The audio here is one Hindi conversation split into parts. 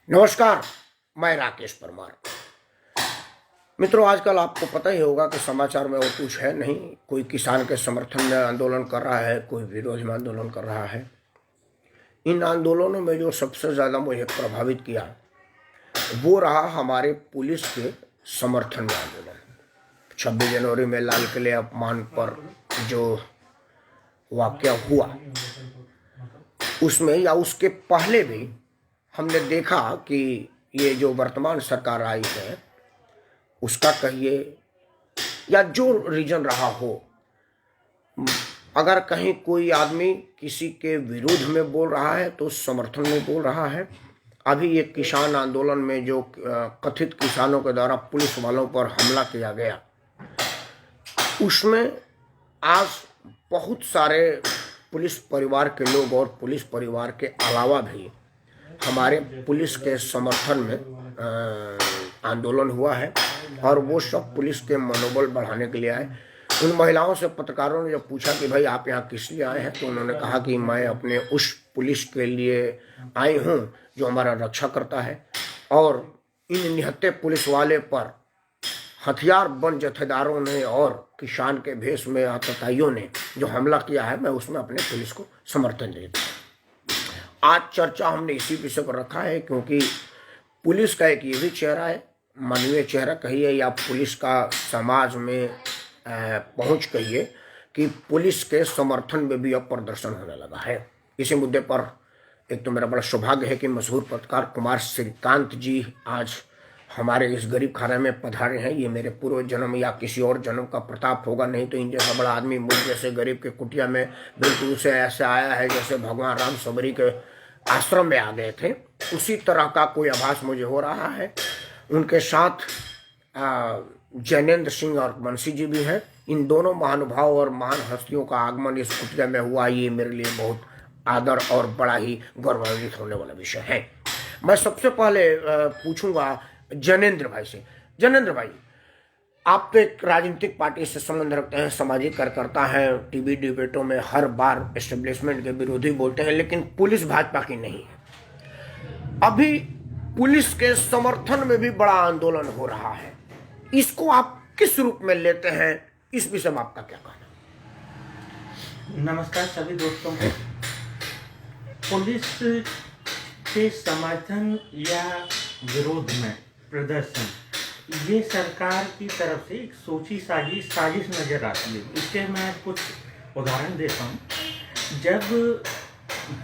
नमस्कार, मैं राकेश परमार। मित्रों, आजकल आपको पता ही होगा कि समाचार में और कुछ है नहीं। कोई किसान के समर्थन में आंदोलन कर रहा है, कोई विरोध में आंदोलन कर रहा है। इन आंदोलनों में जो सबसे ज़्यादा मुझे प्रभावित किया वो रहा हमारे पुलिस के समर्थन में आंदोलन। 26 जनवरी में लाल किले अपमान पर जो वाकया हुआ, उसमें या उसके पहले भी हमने देखा कि ये जो वर्तमान सरकार आई है उसका कहिए या जो रीजन रहा हो, अगर कहीं कोई आदमी किसी के विरोध में बोल रहा है तो समर्थन में बोल रहा है। अभी ये किसान आंदोलन में जो कथित किसानों के द्वारा पुलिस वालों पर हमला किया गया, उसमें आज बहुत सारे पुलिस परिवार के लोग और पुलिस परिवार के अलावा भी हमारे पुलिस के समर्थन में आंदोलन हुआ है और वो सब पुलिस के मनोबल बढ़ाने के लिए आए। उन महिलाओं से पत्रकारों ने जब पूछा कि भाई आप यहाँ किस लिए आए हैं, तो उन्होंने कहा कि मैं अपने उस पुलिस के लिए आई हूँ जो हमारा रक्षा करता है, और इन निहत्थे पुलिस वाले पर हथियार बंद जत्थेदारों ने और किसान के भेष में आतताइयों ने जो हमला किया है, मैं उसमें अपने पुलिस को समर्थन देता हूँ। आज चर्चा हमने इसी विषय पर रखा है क्योंकि पुलिस का एक ये भी चेहरा है, मानवीय चेहरा कहिए या पुलिस का समाज में पहुंच कहिए, कि पुलिस के समर्थन में भी अब प्रदर्शन होने लगा है। इसी मुद्दे पर एक तो मेरा बड़ा सौभाग्य है कि मशहूर पत्रकार कुमार श्रीकांत जी आज हमारे इस गरीब खाने में पधारे हैं। ये मेरे पूर्व जन्म या किसी और जन्म का प्रताप होगा, नहीं तो इन जैसा बड़ा आदमी मुझ जैसे गरीब के कुटिया में बिल्कुल से ऐसे आया है जैसे भगवान राम सबरी के आश्रम में आ गए थे, उसी तरह का कोई आभास मुझे हो रहा है। उनके साथ जैनेन्द्र सिंह और बंसी जी भी हैं। इन दोनों महानुभाव और महान हस्तियों का आगमन इस कुटिया में हुआ, ये मेरे लिए बहुत आदर और बड़ा ही गौरवान्वित होने वाला विषय है। मैं सबसे पहले पूछूंगा जैनेन्द्र भाई से। जैनेन्द्र भाई, आप तो एक राजनीतिक पार्टी से संबंध रखते हैं, सामाजिक कार्यकर्ता हैं, टीवी डिबेटों में हर बार एस्टेब्लिशमेंट के विरोधी बोलते हैं, लेकिन पुलिस भाजपा की नहीं है। अभी पुलिस के समर्थन में भी बड़ा आंदोलन हो रहा है, इसको आप किस रूप में लेते हैं? इस विषय में आपका क्या कहना है? नमस्कार सभी दोस्तों को। पुलिस के समर्थन या विरोध में प्रदर्शन, ये सरकार की तरफ से एक सोची साजिश नजर आती है। इसके मैं कुछ उदाहरण देता हूँ। जब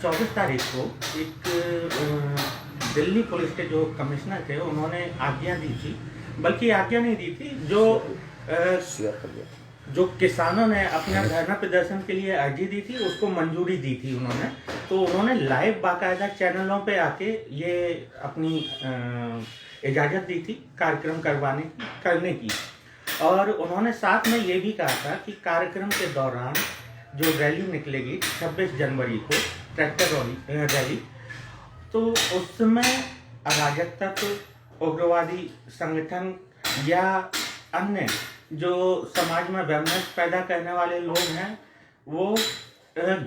24 तारीख को एक दिल्ली पुलिस के जो कमिश्नर थे, उन्होंने आज्ञा दी थी, बल्कि आज्ञा नहीं दी थी, जो किसानों ने अपना धरना प्रदर्शन के लिए अर्जी दी थी उसको मंजूरी दी थी उन्होंने। तो उन्होंने लाइव बाकायदा चैनलों पे आके ये अपनी इजाज़त दी थी कार्यक्रम करने की, और उन्होंने साथ में ये भी कहा था कि कार्यक्रम के दौरान जो रैली निकलेगी 26 जनवरी को, ट्रैक्टर रैली, तो उसमें अराजकता, तो उग्रवादी संगठन या अन्य जो समाज में वैमनस्य पैदा करने वाले लोग हैं वो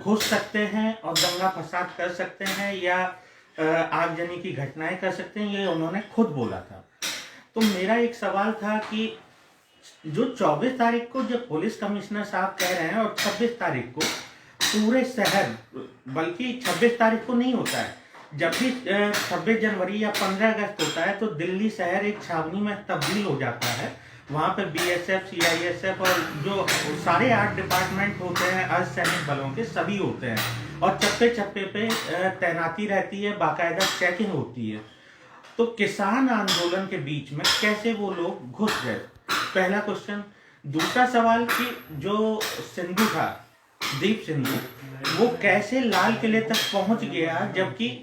घुस सकते हैं और दंगा फसाद कर सकते हैं या आगजनी की घटनाएं कर सकते हैं, ये उन्होंने खुद बोला था। तो मेरा एक सवाल था कि जो 24 तारीख को जो पुलिस कमिश्नर साहब कह रहे हैं और 26 तारीख को पूरे शहर, बल्कि 26 तारीख को नहीं होता है, जब भी 26 जनवरी या 15 अगस्त होता है तो दिल्ली शहर एक छावनी में तब्दील हो जाता है। वहाँ पे BSF, CISF और जो सारे 8 डिपार्टमेंट होते हैं अर्धसैनिक बलों के, सभी होते हैं, और चप्पे चप्पे पे तैनाती रहती है, बाकायदा चेकिंग होती है। तो किसान आंदोलन के बीच में कैसे वो लोग घुस गए, पहला क्वेश्चन। दूसरा सवाल कि जो सिंधु था, दीप सिंधु, वो कैसे लाल किले तक पहुंच गया, जबकि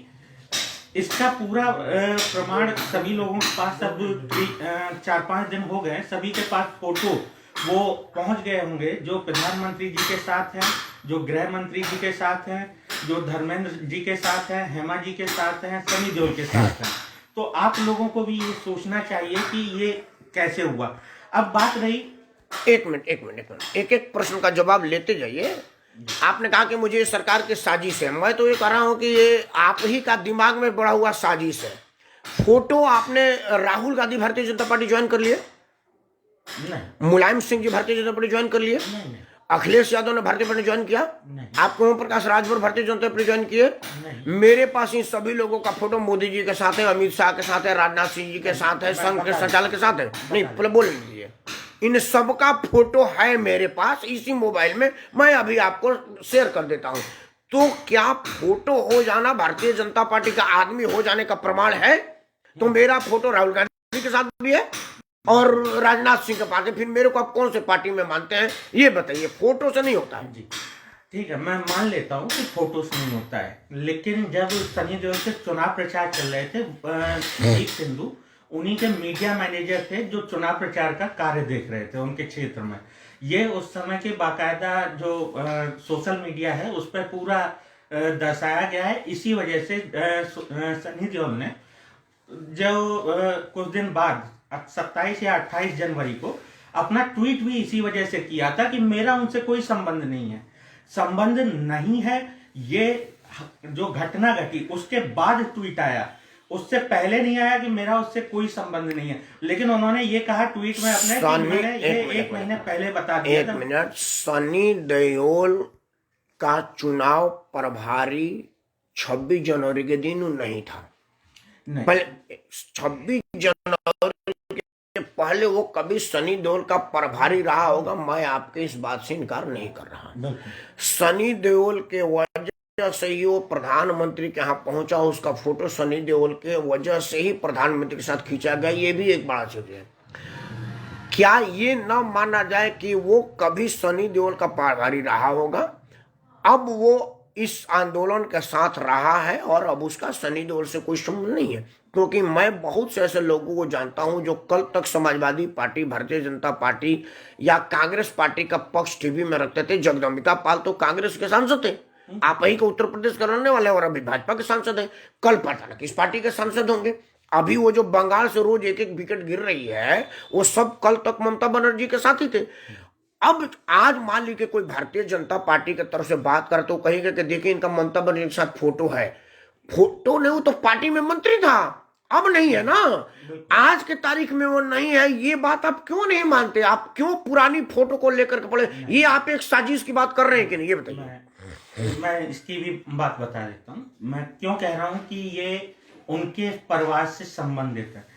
इसका पूरा प्रमाण सभी लोगों के पास, अब 4-5 दिन हो गए, सभी के पास फोटो वो पहुंच गए होंगे, जो प्रधानमंत्री जी के साथ हैं, जो गृह मंत्री जी के साथ हैं, जो धर्मेंद्र जी के साथ हैं, हेमा जी के साथ हैं, सनी देओल के साथ हैं। तो आप लोगों को भी ये सोचना चाहिए कि ये कैसे हुआ। अब बात रही, एक मिनट, एक प्रश्न का जवाब लेते जाइए। आपने कहा कि मुझे सरकार की साजिश है, मैं तो ये कह रहा हूं कि ये आप ही का दिमाग में बढ़ा हुआ साजिश है। फोटो आपने राहुल गांधी भारतीय जनता पार्टी ज्वाइन कर लिए, नहीं मुलायम सिंह जी भारतीय जनता पार्टी ज्वाइन कर लिए, नहीं अखिलेश यादव ने भारतीय पार्टी ज्वाइन किया, नहीं आप ओम प्रकाश राजभर भारतीय जनता पार्टी ज्वाइन किए। नहीं मेरे पास इन सभी लोगों का फोटो मोदी जी के साथ है, अमित शाह के साथ है, राजनाथ सिंह जी के साथ है, संघ के संचालक के साथ है, नहीं पहले बोल लीजिए। इन सबका फोटो है मेरे पास इसी मोबाइल में, मैं अभी आपको शेयर कर देता हूं। तो क्या फोटो हो जाना भारतीय जनता पार्टी का आदमी हो जाने का प्रमाण है? तो मेरा फोटो राहुल गांधी के साथ भी है और राजनाथ सिंह के पास है, फिर मेरे को आप कौन से पार्टी में मानते हैं ये बताइए। फोटो से नहीं होता है जी ठीक है, मैं मान लेता हूँ कि फोटो से नहीं होता है, लेकिन जब सनी देओल के चुनाव प्रचार चल रहे थे, दीप सिंधु उन्हीं के मीडिया मैनेजर थे जो चुनाव प्रचार का कार्य देख रहे थे उनके क्षेत्र में। ये उस समय के बाकायदा जो सोशल मीडिया है उस पर पूरा दर्शाया गया है। इसी वजह से सनी देओल ने जो कुछ दिन बाद 27 या 28 जनवरी को अपना ट्वीट भी इसी वजह से किया था कि मेरा उनसे कोई संबंध नहीं है। संबंध नहीं है, ये जो घटना घटी उसके बाद ट्वीट आया, उससे पहले नहीं आया कि मेरा उससे कोई संबंध नहीं है। लेकिन उन्होंने ये कहा ट्वीट में अपने कि मैंने ये एक महीने पहले बता दिया था। 1 मिनट, सनी देओल का चुनाव प्रभारी 26 जनवरी के दिन नहीं था। नहीं पहले 26 जनवरी के पहले वो कभी सनी देओल का प्रभारी रहा होगा, मैं आपके इस बात से इनकार नहीं कर रहा। बिल्कुल सनी देओल के वजह से ही वो प्रधानमंत्री के यहाँ पहुंचा, उसका फोटो सनी देओल के वजह से ही प्रधानमंत्री के साथ खींचा गया, ये भी एक बड़ा चीज है। क्या ये न माना जाए कि वो कभी सनी देओल का प्रभारी रहा होगा, अब वो इस आंदोलन के साथ रहा है और अब उसका सनी देओल से कोई संबंध नहीं है। क्योंकि मैं बहुत से ऐसे लोगों को जानता हूं जो कल तक समाजवादी पार्टी, भारतीय जनता पार्टी या कांग्रेस पार्टी का पक्ष टीवी में रखते थे। जगदम्बिका पाल तो कांग्रेस के सांसद थे, आप ही को उत्तर प्रदेश का रहने वाले, और अभी भाजपा के सांसद है, कल पता न किस पार्टी के सांसद होंगे। अभी वो जो बंगाल से रोज एक एक विकेट गिर रही है वो सब कल तक ममता बनर्जी के साथ ही थे। अब आज मान लीजिए कोई भारतीय जनता पार्टी की तरफ से बात करे तो कहेंगे कि देखिए इनका ममता बनर्जी के साथ फोटो है। फोटो नहीं, वो तो पार्टी में मंत्री था, अब नहीं है ना, आज के तारीख में वो नहीं है। ये बात आप क्यों नहीं मानते? आप क्यों पुरानी फोटो को लेकर के पड़े? ये आप एक साजिश की बात कर रहे हैं कि नहीं, ये बताइए। मैं इसकी भी बात बता देता हूँ। मैं क्यों कह रहा हूँ कि ये उनके परिवार से संबंधित है।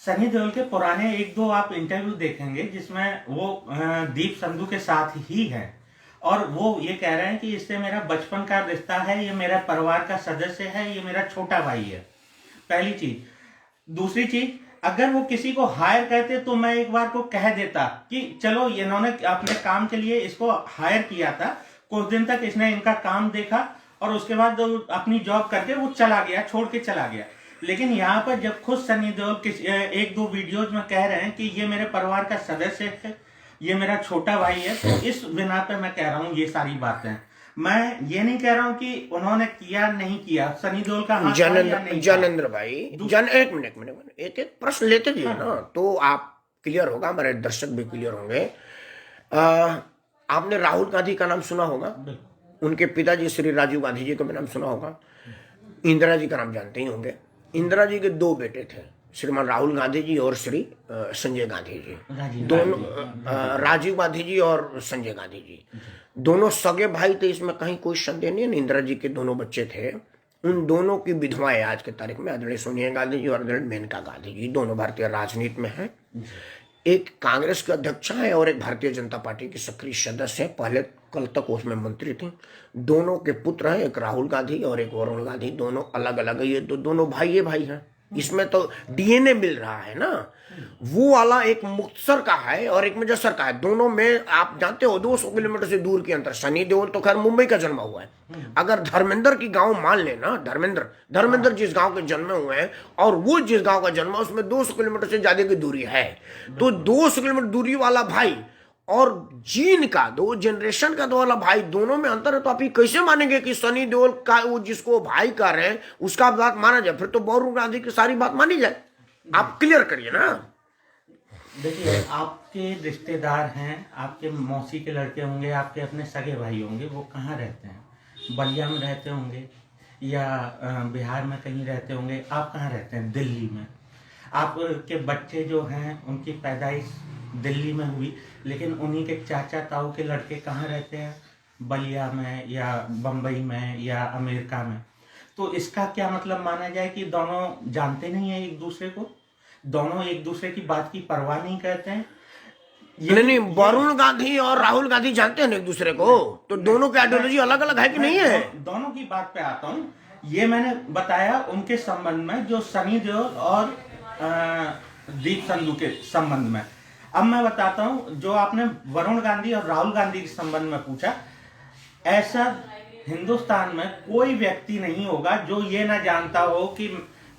सनी देओल के पुराने 1-2 आप इंटरव्यू देखेंगे जिसमें वो दीप सिंधु के साथ ही है और वो ये कह रहे हैं कि इससे मेरा बचपन का रिश्ता है, ये मेरा परिवार का सदस्य है, ये मेरा छोटा भाई है। पहली चीज। दूसरी चीज, अगर वो किसी को हायर करते तो मैं एक बार को कह देता कि चलो इन्होंने अपने काम के लिए इसको हायर किया था, कुछ दिन तक इसने इनका काम देखा और उसके बाद अपनी जॉब करके वो चला गया, छोड़ के चला गया। लेकिन यहाँ पर जब खुद सनी देओल 1-2 वीडियोज में कह रहे हैं कि ये मेरे परिवार का सदस्य है, ये मेरा छोटा भाई है, तो इस बिना पे मैं कह रहा हूँ ये सारी बातें। मैं ये नहीं कह रहा हूँ कि उन्होंने किया नहीं किया, सनी देओल का हाथ जनेंद्र भाई, एक मिनट एक एक प्रश्न लेते जाइए ना, तो आप क्लियर होगा, हमारे दर्शक भी क्लियर होंगे। आपने राहुल गांधी का नाम सुना होगा, उनके पिताजी श्री राजीव गांधी जी का भी नाम सुना होगा, इंदिरा जी का नाम जानते ही होंगे। इंदिरा जी के 2 बेटे थे, श्रीमान राहुल गांधी जी और श्री संजय गांधी जी, दोनों राजीव गांधी जी और संजय गांधी जी दोनों सगे भाई थे, इसमें कहीं कोई संदेह नहीं है। इंदिरा जी के दोनों बच्चे थे, उन दोनों की विधवाएं आज के तारीख में आदरणीय सोनिया गांधी जी और आदरणीय मेनका गांधी जी, दोनों भारतीय राजनीति में हैं। एक कांग्रेस के अध्यक्ष है और एक भारतीय जनता पार्टी की सक्रिय सदस्य है, पहले कल तक उसमें मंत्री थी। दोनों के पुत्र हैं, एक राहुल गांधी और एक वरुण गांधी, दोनों अलग अलग है, ये दोनों भाई हैं। इसमें तो डीएनए मिल रहा है ना, वो वाला एक मुक्तसर का है और एक मुजफ्फर का है, दोनों में आप जानते हो 200 किलोमीटर से दूर के अंतर। सनी देओल तो खैर मुंबई का जन्मा हुआ है, अगर धर्मेंद्र की गांव मान लेना, धर्मेंद्र जिस गांव के जन्मे हुए हैं और वो जिस गांव का जन्मा, उसमें 200 किलोमीटर से ज्यादा की दूरी है। तो 200 किलोमीटर दूरी वाला भाई और जीन का 2 जनरेशन का दो वाला भाई, दोनों में अंतर है। तो आप ये कैसे मानेंगे कि सनी देओल का वो जिसको भाई कह रहे हैं उसका बात माना जाए? फिर तो वरुण गांधी की सारी बात मानी जाए। आप क्लियर करिए ना। देखिए, आपके रिश्तेदार हैं, आपके मौसी के लड़के होंगे, आपके अपने सगे भाई होंगे, वो कहाँ रहते हैं? बलिया में रहते होंगे या बिहार में कहीं रहते होंगे। आप कहाँ रहते हैं? दिल्ली में। आपके बच्चे जो हैं उनकी पैदाइश दिल्ली में हुई, लेकिन उन्हीं के चाचा ताऊ के लड़के कहाँ रहते हैं? बलिया में या बम्बई में या अमेरिका में। तो इसका क्या मतलब माना जाए कि दोनों जानते नहीं हैं एक दूसरे को, दोनों एक दूसरे की बात की परवाह नहीं करते हैं? नहीं, वरुण गांधी और राहुल गांधी जानते हैं एक दूसरे को, तो दोनों की आइडियोलॉजी अलग अलग है कि नहीं है? दोनों की बात पे आता हूँ। ये मैंने बताया उनके संबंध में, जो सनी देओल और दीप संधू के संबंध में। अब मैं बताता हूँ जो आपने वरुण गांधी और राहुल गांधी के संबंध में पूछा। ऐसा हिंदुस्तान में कोई व्यक्ति नहीं होगा जो ये ना जानता हो कि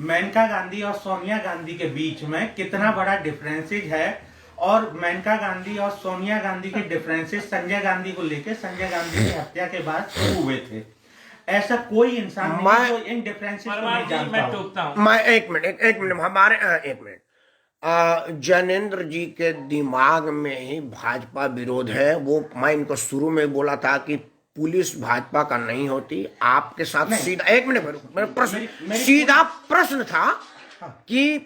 मेनका गांधी और सोनिया गांधी के बीच में कितना बड़ा डिफरेंसेज है, और मेनका गांधी और सोनिया गांधी के डिफरेंसेस संजय गांधी को लेकर संजय गांधी की हत्या के बाद शुरू हुए थे। ऐसा कोई इंसान नहीं जो इन डिफरेंसेस को नहीं जानता हो। मैं एक मिनट हमारे एक मिनट जैनेंद्र जी के दिमाग में ही भाजपा विरोध है। वो मैं इनको शुरू में बोला था कि पुलिस भाजपा का नहीं होती। आपके साथ सीधा एक मिनट मेरा प्रश्न सीधा प्रश्न था कि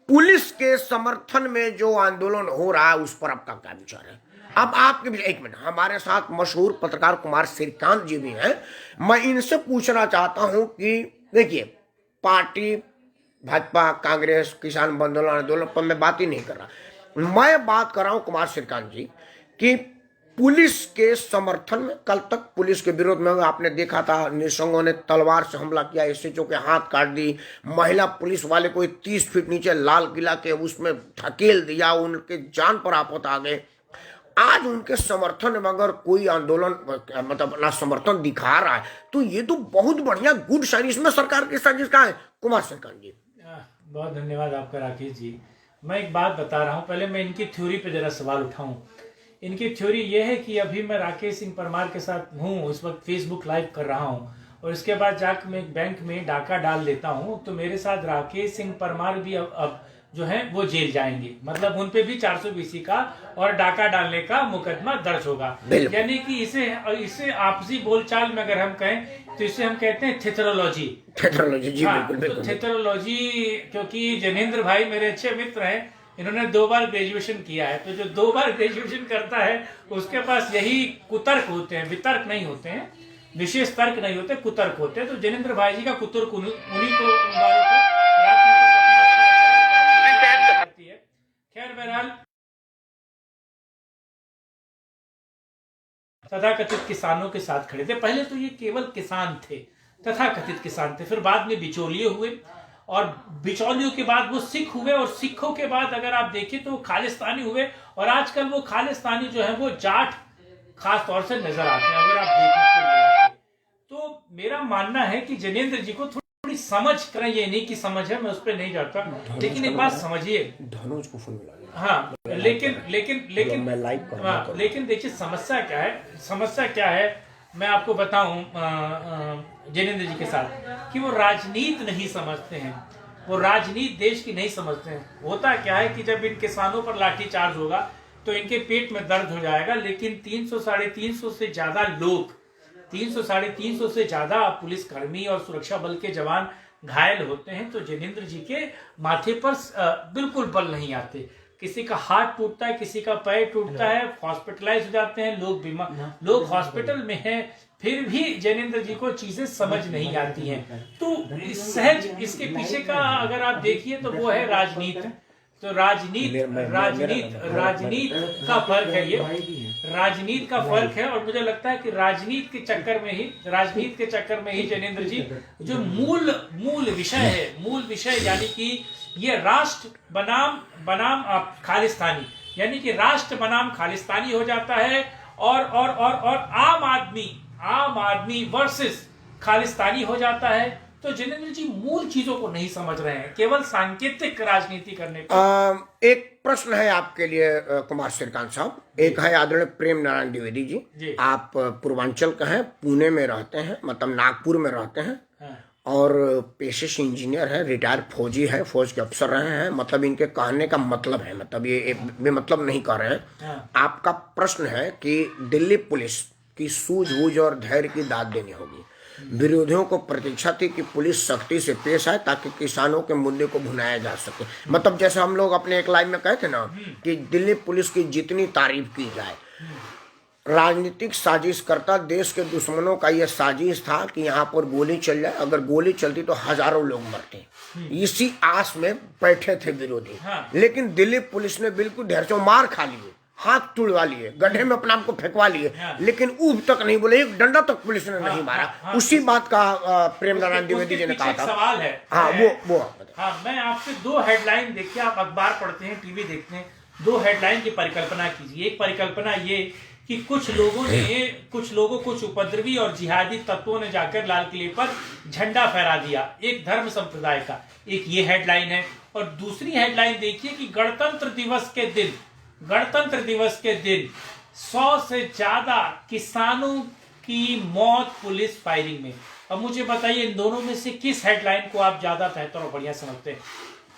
पुलिस के समर्थन में जो आंदोलन हो रहा है उस पर आपका क्या विचार है? अब आपके भी एक मिनट, हमारे साथ मशहूर पत्रकार कुमार श्रीकांत जी भी हैं। मैं इनसे पूछना चाहता हूं कि देखिए, पार्टी भाजपा कांग्रेस किसान आंदोलन पर मैं बात ही नहीं कर रहा। मैं बात कर रहा हूं कुमार श्रीकांत जी कि पुलिस के समर्थन में कल तक पुलिस के विरोध में आपने देखा था, निरसंगों ने तलवार से हमला किया, एसएचओ के हाथ काट दी, महिला पुलिस वाले को 30 फीट नीचे लाल किला के उसमें धकेल दिया, उनके जान पर आफत आ गए। आज उनके समर्थन में अगर कोई आंदोलन मतलब अपना समर्थन दिखा रहा है तो ये तो बहुत बढ़िया गुड साइन। इसमें सरकार की साजिश कहाँ है? कुमार श्रीकांत जी। बहुत धन्यवाद आपका राकेश जी। मैं एक बात बता रहा हूँ, पहले मैं इनकी थ्योरी पे जरा सवाल उठाऊं। इनकी थ्योरी ये है कि अभी मैं राकेश सिंह परमार के साथ हूँ, इस वक्त फेसबुक लाइव कर रहा हूँ, और इसके बाद जाकर मैं एक बैंक में डाका डाल लेता हूँ तो मेरे साथ राकेश सिंह परमार भी अब जो है वो जेल जाएंगे। मतलब उन पे भी 420 का और डाका डालने का मुकदमा दर्ज होगा। यानी कि इसे आपसी बोलचाल में अगर हम कहें तो इसे हम कहते हैं थेथरोलॉजी। जी हाँ, बिल्कुल तो थेथरोलॉजी, क्योंकि जैनेंद्र भाई मेरे अच्छे मित्र हैं, इन्होंने 2 बार ग्रेजुएशन किया है, तो जो 2 बार ग्रेजुएशन करता है उसके पास यही कुतर्क होते हैं, वितर्क नहीं होते हैं, विशेष तर्क नहीं होते, कुतर्क होते हैं। तो जैनेंद्र भाई जी का कुतर्क उन्हीं को खैर बहरहाल तथाकथित किसानों के साथ खड़े थे। पहले तो ये केवल किसान थे, तथाकथित किसान थे, फिर बाद में बिचौलिए हुए, और बिचौलियों के बाद वो सिख हुए, और सिखों के बाद अगर आप देखें तो खालिस्तानी हुए, और आजकल वो खालिस्तानी जो है वो जाट खास तौर से नजर आते हैं अगर आप देखें तो। मेरा मानना है कि जैनेंद्र जी को थोड़ी समझ करें, ये नहीं कि समझ है, मैं उस पर नहीं जाता, लेकिन एक बात समझिए, धनुष को फुल मिला। हाँ, लेकिन देखिए समस्या क्या है, समस्या क्या है मैं आपको बताऊं जैनेंद्र जी के साथ, कि वो राजनीति नहीं समझते हैं, वो राजनीति देश की नहीं समझते हैं। होता क्या है कि जब इन किसानों पर लाठीचार्ज होगा तो इनके पेट में दर्द हो जाएगा, लेकिन 300 साढ़े 300 से ज्यादा लोग, 300 साढ़े 300 से ज्यादा पुलिसकर्मी और सुरक्षा बल के जवान घायल होते हैं, तो जैनेंद्र जी के माथे पर बिल्कुल बल नहीं आते। किसी का हाथ टूटता है, किसी का पैर टूटता है, हॉस्पिटलाइज हो जाते हैं लोग, बीमार लोग हॉस्पिटल में हैं, फिर भी जैनेंद्र जी को चीजें समझ नहीं आती हैं। तो सहज इसके पीछे का अगर आप देखिए तो वो है राजनीति। तो राजनीति का फर्क है, ये राजनीति का फर्क है, और मुझे लगता है कि राजनीति के चक्कर में ही जैनेंद्र जी जो मूल विषय है, मूल विषय यानी कि ये राष्ट्र बनाम खालिस्तानी, यानी कि राष्ट्र बनाम खालिस्तानी हो जाता है, और आम आदमी वर्सेस खालिस्तानी हो जाता है। तो जैनेंद्र जी मूल चीजों को नहीं समझ रहे हैं, केवल सांकेतिक राजनीति करने पर। एक प्रश्न है आपके लिए कुमार श्रीकांत साहब, एक है आदरणीय प्रेम नारायण द्विवेदी जी। आप पूर्वांचल का हैं, पुणे में रहते हैं, मतलब नागपुर में रहते हैं, हाँ। और पेशे से इंजीनियर है, रिटायर्ड फौजी है, फौज के अफसर रहे हैं। मतलब इनके कहने का मतलब है, मतलब ये एक बेमतलब नहीं कह रहे हैं। हाँ। आपका प्रश्न है कि दिल्ली पुलिस की सूझबूझ और धैर्य की दाद देनी होगी। विरोधियों को प्रतीक्षा थी कि पुलिस सख्ती से पेश आए ताकि किसानों के मुद्दे को भुनाया जा सके। मतलब जैसे हम लोग अपने एक लाइव में कहे थे ना कि दिल्ली पुलिस की जितनी तारीफ की जाए, राजनीतिक साजिश करता देश के दुश्मनों का यह साजिश था कि यहाँ पर गोली चल जाए, अगर गोली चलती तो हजारों लोग मरते। इसी आस में बैठे थे विरोधी। लेकिन दिल्ली पुलिस ने बिल्कुल ढेर से मार खा लिए, हाथ तुड़वा लिए, गड्ढे में अपने आप को फेंकवा लिए, लेकिन ऊब तक नहीं बोले, एक डंडा तक पुलिस ने नहीं मारा। उसी बात का प्रेमनारायण द्विवेदी जी ने कहा था। सवाल है, हाँ वो हाँ, मैं आपसे दो हेडलाइन देखिए, आप अखबार पढ़ते हैं, टीवी देखते हैं, दो हेडलाइन की परिकल्पना कीजिए। एक परिकल्पना ये कि कुछ लोगों कुछ उपद्रवी और जिहादी तत्वों ने जाकर लाल किले पर झंडा फहरा दिया, एक धर्म संप्रदाय का। एक ये हेडलाइन है। और दूसरी हेडलाइन देखिए कि गणतंत्र दिवस के दिन 100 से ज्यादा किसानों की मौत पुलिस फायरिंग में। अब मुझे बताइए, इन दोनों में से किस हेडलाइन को आप ज्यादा बेहतर और बढ़िया समझते हैं?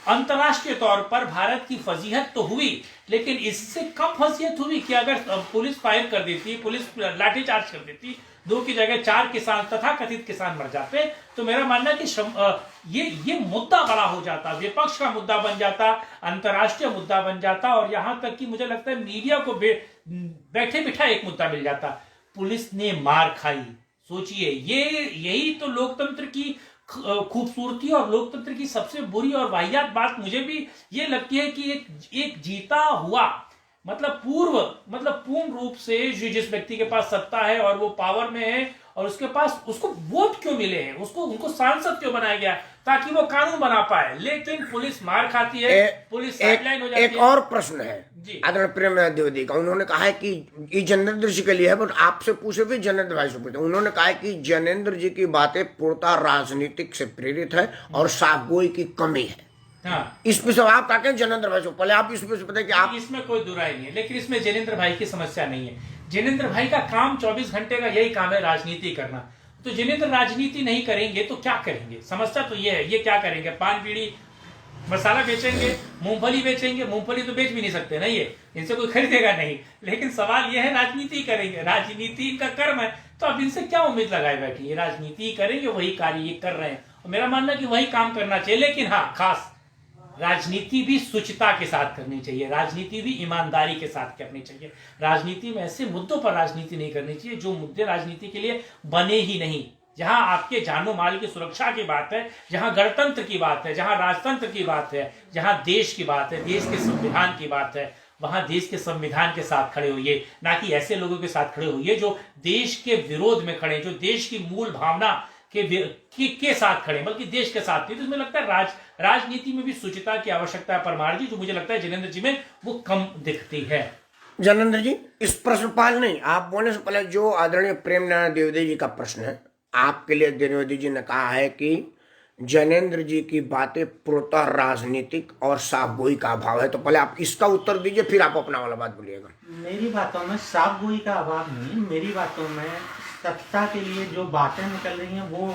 अंतर्राष्ट्रीय तौर पर भारत की फजीहत तो हुई, लेकिन इससे कम फजीहत हुई कि अगर पुलिस फायर कर देती, पुलिस लाठीचार्ज कर देती, 2 की जगह 4 किसान तथा कथित किसान मर जाते, तो मेरा मानना है कि ये मुद्दा बड़ा हो जाता, विपक्ष का मुद्दा बन जाता, अंतर्राष्ट्रीय मुद्दा बन जाता, और यहां तक कि मुझे लगता है मीडिया को बैठे बिठा एक मुद्दा मिल जाता। पुलिस ने मार खाई। सोचिए, यही तो लोकतंत्र की खूबसूरती और लोकतंत्र की सबसे बुरी और वाहियात बात मुझे भी ये लगती है कि एक जीता हुआ पूर्ण रूप से जिस व्यक्ति के पास सत्ता है और वो पावर में है और उसको वोट क्यों मिले हैं, उनको सांसद क्यों बनाया गया, ताकि वो कानून बना पाए, लेकिन पुलिस मार खाती है, पुलिस साइडलाइन हो जाती है। एक और प्रश्न है आदरणीय प्रेमनारायण द्विवेदी का। उन्होंने कहा है कि ये जनेंद्र जी के लिए है, बट आपसे पूछे भी जनेंद्र भाई से पूछे। उन्होंने कहा है कि जनेंद्र जी की बातें पूर्णतः राजनीतिक से प्रेरित है और साफगोई की कमी है। हाँ, इसमें सब आप कहते हैं जनेंद्र भाई से, पहले आप इसमें से बताइए कि आप। इसमें कोई दुराई नहीं है, लेकिन इसमें जनेंद्र भाई की समस्या नहीं है। जनेंद्र भाई का काम 24 घंटे का यही काम है, राजनीति करना। तो जनेंद्र राजनीति नहीं करेंगे तो क्या करेंगे? समस्या तो ये है, ये क्या करेंगे? पान बीड़ी मसाला बेचेंगे, मूंगफली बेचेंगे। मूंगफली तो बेच भी नहीं सकते ना, ये इनसे कोई खरीदेगा नहीं। लेकिन सवाल ये है, राजनीति करेंगे, राजनीति इनका कर्म है, तो अब इनसे क्या उम्मीद लगाए बैठे? ये राजनीति करेंगे, वही कार्य ये कर रहे हैं, और मेरा मानना है कि वही काम करना चाहिए। लेकिन हाँ, खास राजनीति भी शुचिता के साथ करनी चाहिए, राजनीति भी ईमानदारी के साथ करनी चाहिए। राजनीति में ऐसे मुद्दों पर राजनीति नहीं करनी चाहिए जो मुद्दे राजनीति के लिए बने ही नहीं। जहां आपके जानो माल की सुरक्षा की बात है, जहां गणतंत्र की बात है, जहां राजतंत्र की बात है, जहां देश की बात है, देश के संविधान की बात है, वहां देश के संविधान के साथ खड़े होइए, ना कि ऐसे लोगों के साथ खड़े होइए जो देश के विरोध में खड़े, जो देश की मूल भावना के साथ खड़े, बल्कि देश के साथ नहीं। तो इसमें लगता है राजनीति में भी शुचिता की आवश्यकता है परमार जी, जो मुझे लगता है जनेंद्र जी में वो कम दिखती है। जनेंद्र जी, इस प्रश्न पाल नहीं, आप बोलने से पहले जो आदरणीय प्रेमनारायण द्विवेदी जी का प्रश्न है, आपके लिए द्विवेदी जी ने कहा है कि जनेंद्र जी की बातें पूर्णतः राजनीतिक और साफगोई का अभाव है। तो पहले आप इसका उत्तर दीजिए, फिर आप अपना वाला बात बोलिएगा। मेरी बातों में साफगोई का अभाव नहीं, मेरी बातों में सत्ता के लिए जो बातें निकल रही हैं वो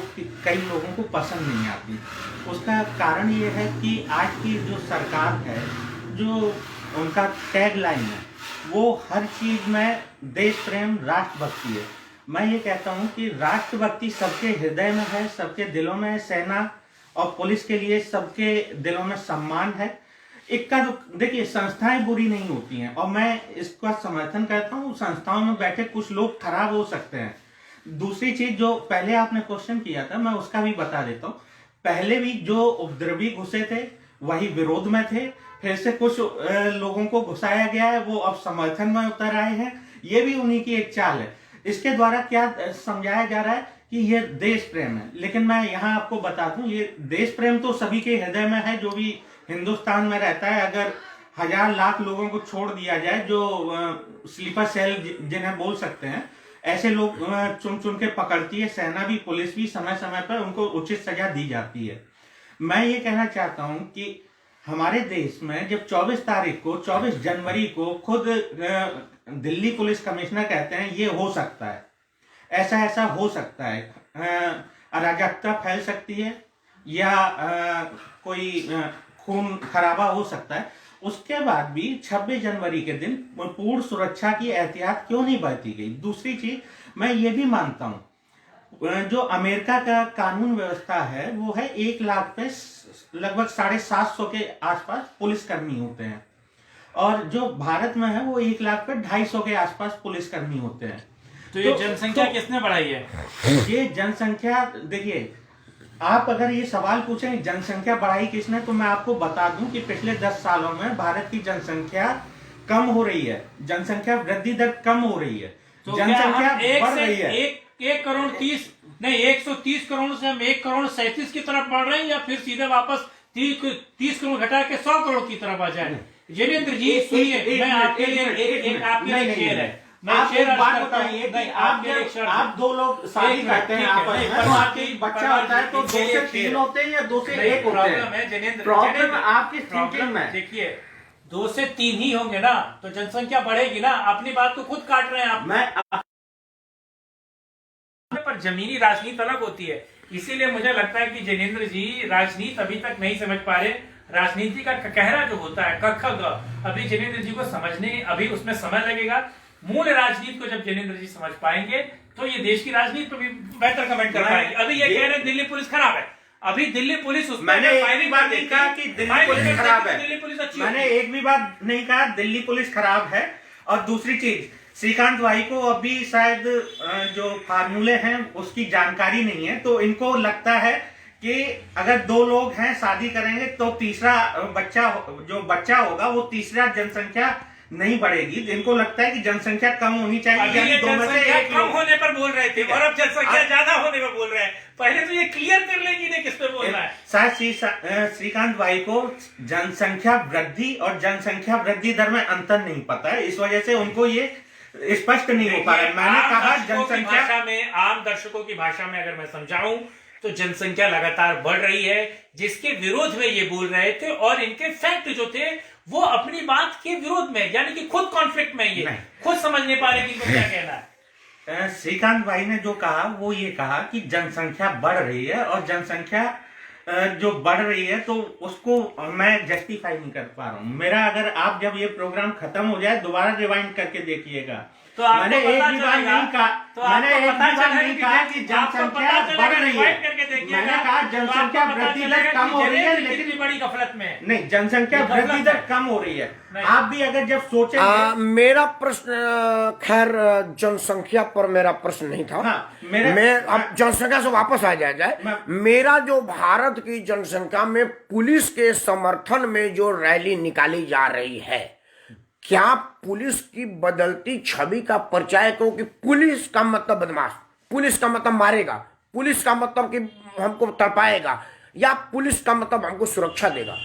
कई लोगों को पसंद नहीं आती। उसका कारण ये है कि आज की जो सरकार है, जो उनका टैगलाइन है, वो हर चीज में देश प्रेम, राष्ट्रभक्ति है। मैं ये कहता हूँ कि राष्ट्रभक्ति सबके हृदय में है, सबके दिलों में है। सेना और पुलिस के लिए सबके दिलों में सम्मान है। इक्का देखिए, संस्थाएं बुरी नहीं होती हैं, और मैं इसका समर्थन करता हूँ। संस्थाओं में बैठे कुछ लोग खराब हो सकते हैं। दूसरी चीज, जो पहले आपने क्वेश्चन किया था, मैं उसका भी बता देता हूँ। पहले भी जो उपद्रवी घुसे थे वही विरोध में थे, फिर से कुछ लोगों को घुसाया गया है, वो अब समर्थन में उतर आए हैं। ये भी उन्हीं की एक चाल है। इसके द्वारा क्या समझाया जा रहा है कि ये देश प्रेम है। लेकिन मैं यहाँ आपको बता दूं, ये देश प्रेम तो सभी के हृदय में है, जो भी हिंदुस्तान में रहता है। अगर 1000 लाख लोगों को छोड़ दिया जाए, जो स्लीपर सेल जिन्हें बोल सकते हैं, ऐसे लोग चुन चुन के पकड़ती है सेना भी, पुलिस भी, समय समय पर उनको उचित सजा दी जाती है। मैं ये कहना चाहता हूं कि हमारे देश में जब 24 जनवरी को खुद दिल्ली पुलिस कमिश्नर कहते हैं ये हो सकता है, ऐसा हो सकता है, अराजकता फैल सकती है या कोई खून खराबा हो सकता है, उसके बाद भी 26 जनवरी के दिन पूर्ण सुरक्षा की एहतियात क्यों नहीं बरती गई? दूसरी चीज, मैं ये भी मानता हूं जो अमेरिका का कानून व्यवस्था है वो है 1 लाख पे लगभग 750 के आसपास पुलिसकर्मी होते हैं, और जो भारत में है वो 1 लाख पे 250 के आसपास पुलिसकर्मी होते हैं। तो ये जनसंख्या किसने बढ़ाई है? ये जनसंख्या, देखिए आप अगर ये सवाल पूछें जनसंख्या बढ़ाई किसने, तो मैं आपको बता दूं कि पिछले 10 सालों में भारत की जनसंख्या कम हो रही है, जनसंख्या वृद्धि दर कम हो रही है, तो जनसंख्या बढ़ रही है। 130 करोड़ से हम 1 करोड़ 37 की तरफ बढ़ रहे हैं, या फिर सीधे वापस 30 करोड़ घटा के 100 करोड़ की तरफ आ जाए? जिनेंद्र जी सुनिए, मैं आपके लिए एक शेर है, आप एक बात बताइए कि आप 2 लोग शादी करते हैं आपस में, तो आपके बच्चा होता है तो 2 से 3 होते हैं या 2 से 1 होते हैं? प्रॉब्लम आपकी थिंकिंग में। देखिए 2 से 3 ही होंगे ना तो जनसंख्या बढ़ेगी ना। अपनी बात को खुद काट रहे हैं आप। मैं पर जमीनी राजनीति अलग होती है, इसीलिए मुझे लगता है कि जिनेंद्र जी राजनीति अभी तक नहीं समझ पा रहे। राजनीति का कहरा जो होता है अभी जिनेंद्र जी को समझने अभी उसमें समय लगेगा। मूल राजनीति को जब जिनेंद्र जी समझ पाएंगे तो ये देश की राजनीति पर भी बेहतर कमेंट कर पाएंगे। अभी ये कह रहे हैं दिल्ली पुलिस खराब है, अभी दिल्ली पुलिस मैंने एक भी बात नहीं कहा कि दिल्ली पुलिस खराब है, दिल्ली पुलिस अच्छी, मैंने एक भी बात नहीं कहा दिल्ली पुलिस खराब है। और दूसरी चीज, श्रीकांत भाई को अभी शायद जो फार्मूले हैं उसकी जानकारी नहीं है, तो इनको लगता है कि अगर 2 लोग हैं शादी करेंगे तो तीसरा बच्चा होगा वो तीसरा जनसंख्या नहीं बढ़ेगी। इनको लगता है कि जनसंख्या कम होनी चाहिए, यानी 2 में से 1 कम होने पर बोल रहे थे और अब जनसंख्या ज्यादा होने पर बोल रहे हैं। पहले तो ये क्लियर कर लेंगे कि किस पे बोलना है। शायद श्रीकांत भाई को जनसंख्या वृद्धि और जनसंख्या वृद्धि दर में अंतर नहीं पता है, इस वजह से उनको ये स्पष्ट नहीं हो पा रहा है। मैंने कहा जनसंख्या भाषा में, आम दर्शकों की भाषा में अगर मैं समझाऊं तो जनसंख्या लगातार बढ़ रही है, जिसके विरोध में ये बोल रहे थे, और इनके फैक्ट जो थे वो अपनी बात के विरोध में, यानी कि खुद कॉन्फ्लिक्ट में, ये खुद समझ नहीं पा रहे कि इनको क्या कहना है। श्रीकांत भाई ने जो कहा वो ये कहा कि जनसंख्या बढ़ रही है, और जनसंख्या जो बढ़ रही है तो उसको मैं जस्टिफाई नहीं कर पा रहा हूँ। मेरा अगर आप जब ये प्रोग्राम खत्म हो जाए दोबारा रिवाइंड करके देखिएगा, तो मैंने एक भी बार नहीं कहा, मैंने एक भी बार नहीं कहा कि जनसंख्या बढ़ रही है, मैंने कहा जनसंख्या वृद्धि दर कम हो रही है, लेकिन बड़ी गफलत में नहीं, जनसंख्या वृद्धि दर कम हो रही है। आप भी अगर जब सोचेंगे, मेरा प्रश्न खैर जनसंख्या पर मेरा प्रश्न नहीं था। मैं अब जनसंख्या से वापस आ जाए, मेरा जो भारत की जनसंख्या में पुलिस के समर्थन में जो रैली निकाली जा रही है, क्या पुलिस की बदलती छवि का परिचय है? क्योंकि पुलिस का मतलब बदमाश, पुलिस का मतलब मारेगा, पुलिस का मतलब कि हमको तड़पाएगा, या पुलिस का मतलब हमको सुरक्षा देगा।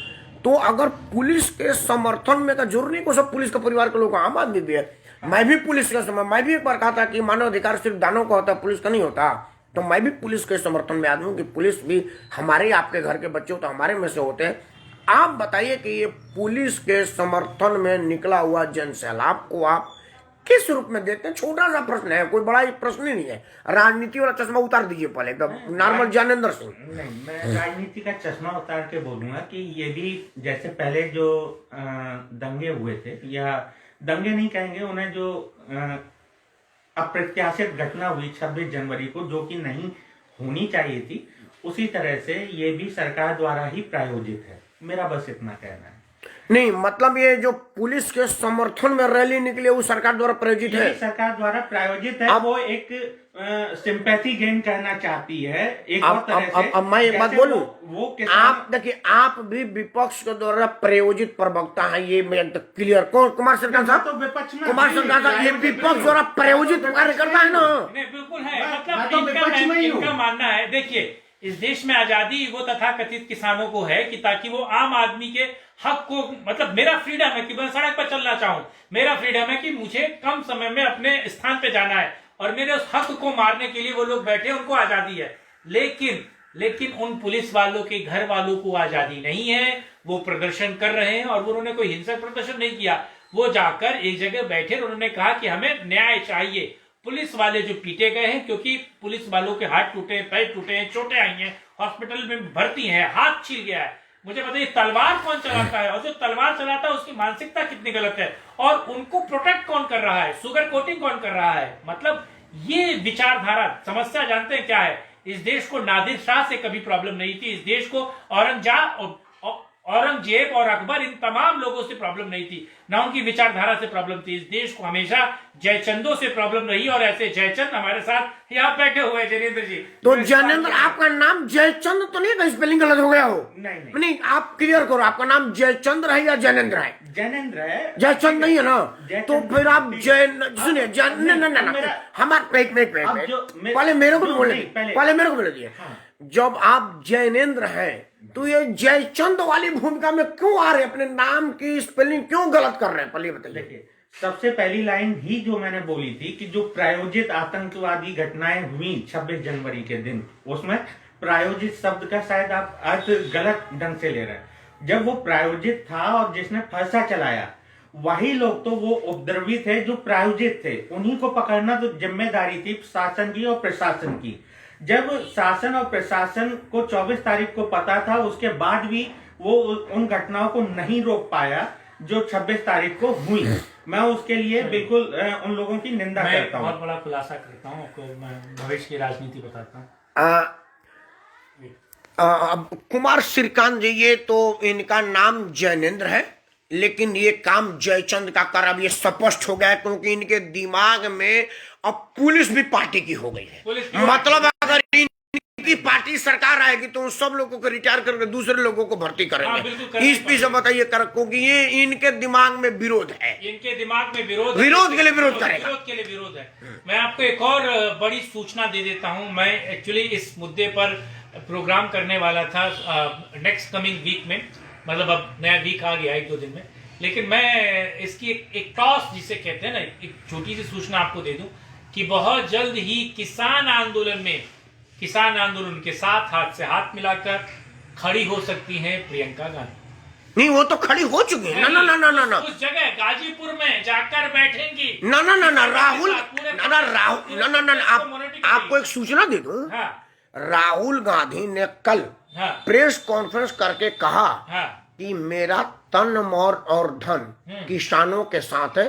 तो अगर पुलिस के समर्थन में का जरूर नहीं को सब पुलिस का परिवार के लोग, आम आदमी भी है, मैं भी पुलिस का समय, मैं भी एक बार कहा था कि मानव अधिकार सिर्फ दानों का होता है, पुलिस का नहीं होता। तो मैं भी पुलिस के समर्थन में आदमी हूँ कि पुलिस भी हमारे आपके घर के बच्चे हो तो हमारे में से होते हैं। आप बताइए कि ये पुलिस के समर्थन में निकला हुआ जन सैलाब को आप किस रूप में देखते हैं? छोटा सा प्रश्न है, कोई बड़ा प्रश्न ही नहीं है। राजनीति वाला चश्मा उतार दीजिए पहले, एकदम नॉर्मल ज्ञानेंद्र सिंह। नहीं, मैं राजनीति का चश्मा उतार के बोलूंगा कि ये भी जैसे पहले जो दंगे हुए थे, या दंगे नहीं कहेंगे उन्हें, जो अप्रत्याशित घटना हुई 26 जनवरी को, जो कि नहीं होनी चाहिए थी, उसी तरह से ये भी सरकार द्वारा ही प्रायोजित है। मेरा बस इतना कहना है। नहीं, मतलब ये जो पुलिस के समर्थन में रैली निकली वो सरकार द्वारा प्रायोजित है, सरकार द्वारा प्रायोजित है। वो एक सिंपैथी गेन करना चाहती है एक और तरह से। अब मैं एक बात बोलूं, वो आप देखिए, आप भी विपक्ष के द्वारा प्रायोजित प्रवक्ता हैं, ये मैं क्लियर। कौन? कुमार सरकार साहब तो विपक्ष में, कुमार सरकार साहब ये विपक्ष द्वारा प्रायोजित कार्यकर्ता है ना? बिल्कुल है, मतलब इनका मानना है। देखिए, इस देश में आजादी वो तथाकथित किसानों को है कि ताकि वो आम आदमी के हक को, मतलब मेरा फ्रीडम है कि मैं सड़क पर चलना चाहूं, मेरा फ्रीडम है कि मुझे कम समय में अपने स्थान पे जाना है, और मेरे उस हक को मारने के लिए वो लोग बैठे, उनको आजादी है। लेकिन उन पुलिस वालों के घर वालों को आजादी नहीं है। वो प्रदर्शन कर रहे हैं, और उन्होंने कोई हिंसक प्रदर्शन नहीं किया। वो जाकर एक जगह बैठे, उन्होंने कहा कि हमें न्याय चाहिए। पुलिस वाले जो पीटे गए हैं, क्योंकि पुलिस वालों के हाथ टूटे हैं, पैर टूटे हैं, चोटें आई हैं, हॉस्पिटल में भर्ती हैं, हाथ छिल गया है। मुझे बताइए तलवार कौन चलाता है, और जो तलवार चलाता है उसकी मानसिकता कितनी गलत है, और उनको प्रोटेक्ट कौन कर रहा है, सुगर कोटिंग कौन कर रहा है? मतलब ये विचारधारा, समस्या जानते हैं क्या है? इस देश को नादिर शाह से कभी प्रॉब्लम नहीं थी, इस देश को औरंगजेब और अकबर, इन तमाम लोगों से प्रॉब्लम नहीं थी, ना उनकी विचारधारा से प्रॉब्लम थी। इस देश को हमेशा जयचंदों से प्रॉब्लम रही, और ऐसे जयचंद हमारे साथ यहाँ बैठे हुए हैं। जयेंद्र जी, तो जयेंद्र, आपका नाम जयचंद तो नहीं है? स्पेलिंग गलत हो गया हो? नहीं, आप क्लियर करो, आपका नाम जयचंद्र है या जैनेन्द्र है? जैनेन्द्र है, जयचंद नहीं है ना? तो फिर आप सुनिए, पहले मेरे को बोले दिए। जब आप जैनेन्द्र हैं तो ये जयचंद वाली भूमिका में क्यों आ रहे हैं? अपने नाम की स्पेलिंग क्यों गलत कर रहे हैं? पहले बताइए। देखिए, सबसे पहली लाइन ही जो मैंने बोली थी कि जो प्रायोजित आतंकवादी घटनाएं हुई 26 जनवरी के दिन, उसमें प्रायोजित शब्द का शायद आप अर्थ गलत ढंग से ले रहे हैं। जब वो प्रायोजित था और जिसने फरसा चलाया, वही लोग तो वो उपद्रवी थे जो प्रायोजित थे, उन्हीं को पकड़ना तो जिम्मेदारी थी शासन की और प्रशासन की। जब शासन और प्रशासन को 24 तारीख को पता था, उसके बाद भी वो उन घटनाओं को नहीं रोक पाया जो 26 तारीख को हुई। मैं उसके लिए बिल्कुल उन लोगों की निंदा करता हूँ। बहुत बड़ा खुलासा करता हूँ, मैं भविष्य की राजनीति बताता हूँ। कुमार श्रीकांत जी, ये तो इनका नाम जैनेन्द्र है, लेकिन ये काम जयचंद का कर, अब ये स्पष्ट हो गया क्योंकि इनके दिमाग में अब पुलिस भी पार्टी की हो गई है। मतलब अगर इनकी पार्टी सरकार आएगी तो उन सब लोगों को रिटायर करके दूसरे लोगों को भर्ती करेंगे। इस पीछे बताइए क्योंकि ये इनके दिमाग में विरोध है, इनके दिमाग में विरोध के लिए विरोध करेगा, विरोध के लिए विरोध है। मैं आपको एक और बड़ी सूचना दे देता हूं। मैं एक्चुअली इस मुद्दे पर प्रोग्राम करने वाला था नेक्स्ट कमिंग वीक में, मतलब अब नया वीक आ गया 1-2 दिन में, लेकिन मैं इसकी एक टॉस जिसे कहते हैं ना, एक छोटी सी सूचना आपको दे दूं कि बहुत जल्द ही किसान आंदोलन के साथ हाथ से हाथ मिलाकर खड़ी हो सकती हैं प्रियंका गांधी। नहीं, वो तो खड़ी हो चुकी है। ना उस जगह गाजीपुर में जाकर बैठेंगी। राहुल, आपको एक सूचना दे दूं। हाँ। राहुल गांधी ने कल प्रेस कॉन्फ्रेंस करके कहा कि मेरा तन मन और धन किसानों के साथ है।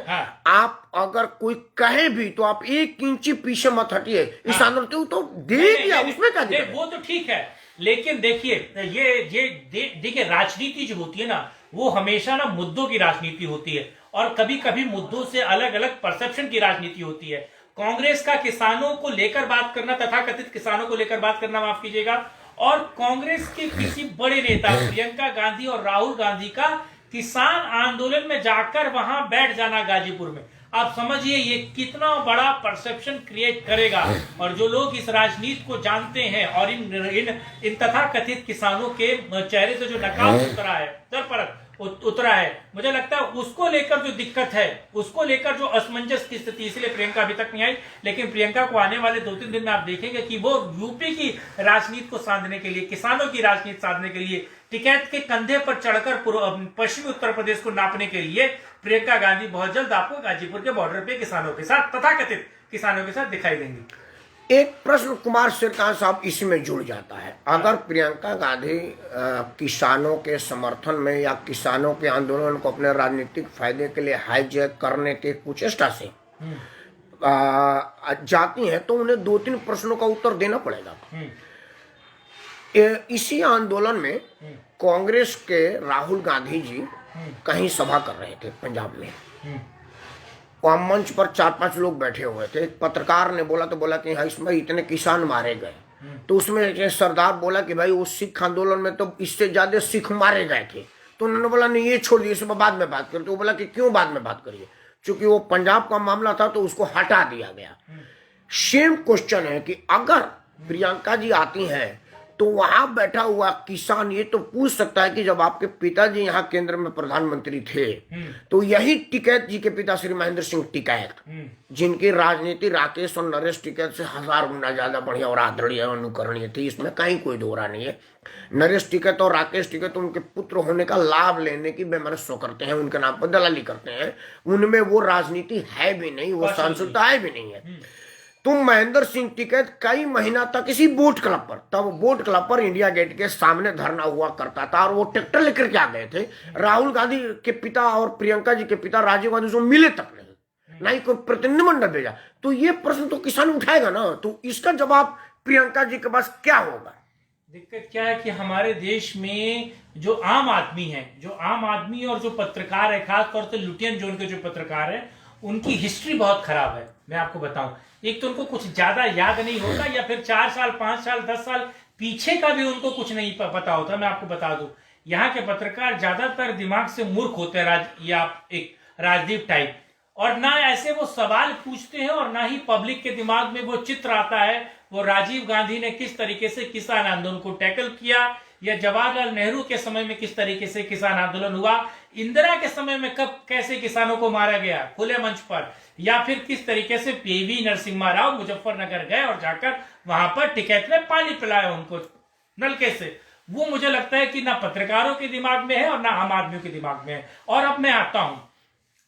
आप अगर कोई कहे भी तो आप 1 इंची पीछे मत हटिए। इस आंदोलन तो दे दिया, उसमें क्या दिक्कत है? वो तो ठीक है, लेकिन देखिए ये देखिए, राजनीति जो होती है ना, वो हमेशा ना मुद्दों की राजनीति होती है, और कभी कभी मुद्दों से अलग अलग परसेप्शन की राजनीति होती है। कांग्रेस का किसानों को लेकर बात करना, तथाकथित किसानों को लेकर बात करना, माफ कीजिएगा, और कांग्रेस के किसी बड़े नेता प्रियंका गांधी और राहुल गांधी का किसान आंदोलन में जाकर वहां बैठ जाना गाजीपुर में, आप समझिए ये कितना बड़ा परसेप्शन क्रिएट करेगा। और जो लोग इस राजनीति को जानते हैं और इन तथाकथित किसानों के चेहरे से जो नकाब उतरा है, मुझे लगता है उसको लेकर जो दिक्कत है, उसको लेकर जो असमंजस की स्थिति, इसलिए प्रियंका अभी तक नहीं आई। लेकिन प्रियंका को आने वाले 2-3 दिन में आप देखेंगे कि वो यूपी की राजनीति को साधने के लिए, किसानों की राजनीति साधने के लिए, टिकैत के कंधे पर चढ़कर पश्चिमी उत्तर प्रदेश को नापने के लिए प्रियंका गांधी बहुत जल्द आपको गाजीपुर के बॉर्डर पे किसानों के साथ, तथाकथित किसानों के साथ दिखाई देंगी। एक प्रश्न कुमार श्रीकांत साहब इसमें जुड़ जाता है। अगर प्रियंका गांधी किसानों के समर्थन में या किसानों के आंदोलन को अपने राजनीतिक फायदे के लिए हाईजैक करने के कुचेष्टा से जाती हैं, तो उन्हें 2-3 प्रश्नों का उत्तर देना पड़ेगा। इसी आंदोलन में कांग्रेस के राहुल गांधी जी कहीं सभा कर रहे थे पंजाब में। वहाँ मंच पर 4-5 लोग बैठे हुए थे। एक पत्रकार ने बोला कि हाँ, इसमें इतने किसान मारे गए। तो उसमें एक सरदार बोला कि भाई वो सिख आंदोलन में तो इससे ज्यादा सिख मारे गए थे। तो उन्होंने बोला नहीं, ये छोड़ दिए, इस पर बाद में बात करें। तो वो बोला कि क्यों बाद में बात करिए, चूंकि वो पंजाब का मामला था तो उसको हटा दिया गया। सेम क्वेश्चन है कि अगर प्रियंका जी आती हैं तो वहां बैठा हुआ किसान ये तो पूछ सकता है कि जब आपके पिताजी यहाँ केंद्र में प्रधानमंत्री थे तो यही टिकैत जी के पिता श्री महेंद्र सिंह टिकैत, जिनकी राजनीति राकेश और नरेश टिकैत से 1000 गुना ज्यादा बढ़िया और आदरणीय अनुकरणीय थी, इसमें कहीं कोई दोहरा नहीं है। नरेश टिकैत और राकेश टिकैत उनके पुत्र होने का लाभ लेने की बेमनस्सो करते हैं, उनके नाम पर दलाली करते हैं। उनमें वो राजनीति है भी नहीं, वो सांसदता है भी नहीं है। तुम महेंद्र सिंह टिकैत कई महीना तक इसी बोट क्लब पर, तब बोट क्लब पर इंडिया गेट के सामने धरना हुआ करता था और वो ट्रैक्टर लेकर के आ गए थे। राहुल गांधी के पिता और प्रियंका जी के पिता राजीव गांधी से मिले तक नहीं। ना ही कोई प्रतिनिधिमंडल भेजा। तो ये प्रश्न तो किसान उठाएगा ना, तो इसका जवाब प्रियंका जी के पास क्या होगा? दिक्कत क्या है कि हमारे देश में जो आम आदमी है, जो आम आदमी और जो पत्रकार है, खासतौर से लुटियन जोन के जो पत्रकार है, उनकी हिस्ट्री बहुत खराब है। मैं आपको बताऊं, एक तो उनको कुछ ज्यादा याद नहीं होता, या फिर 4 साल 5 साल 10 साल पीछे का भी उनको कुछ नहीं पता होता। मैं आपको बता दूं, यहाँ के पत्रकार ज्यादातर दिमाग से मूर्ख होते हैं, या एक राजदीप टाइप, और ना ऐसे वो सवाल पूछते हैं और ना ही पब्लिक के दिमाग में वो चित्र आता है वो राजीव गांधी ने किस तरीके से किसान आंदोलन को टैकल किया, या जवाहरलाल नेहरू के समय में किस तरीके से किसान आंदोलन हुआ, इंदिरा के समय में कब कैसे किसानों को मारा गया खुले मंच पर, या फिर किस तरीके से पीवी नरसिम्हा राव मुजफ्फरनगर गए और जाकर वहां पर टिकैत में पानी पिलाया उनको नलके से। वो मुझे लगता है कि ना पत्रकारों के दिमाग में है और ना आम आदमियों के दिमाग में है। और अब मैं आता हूं,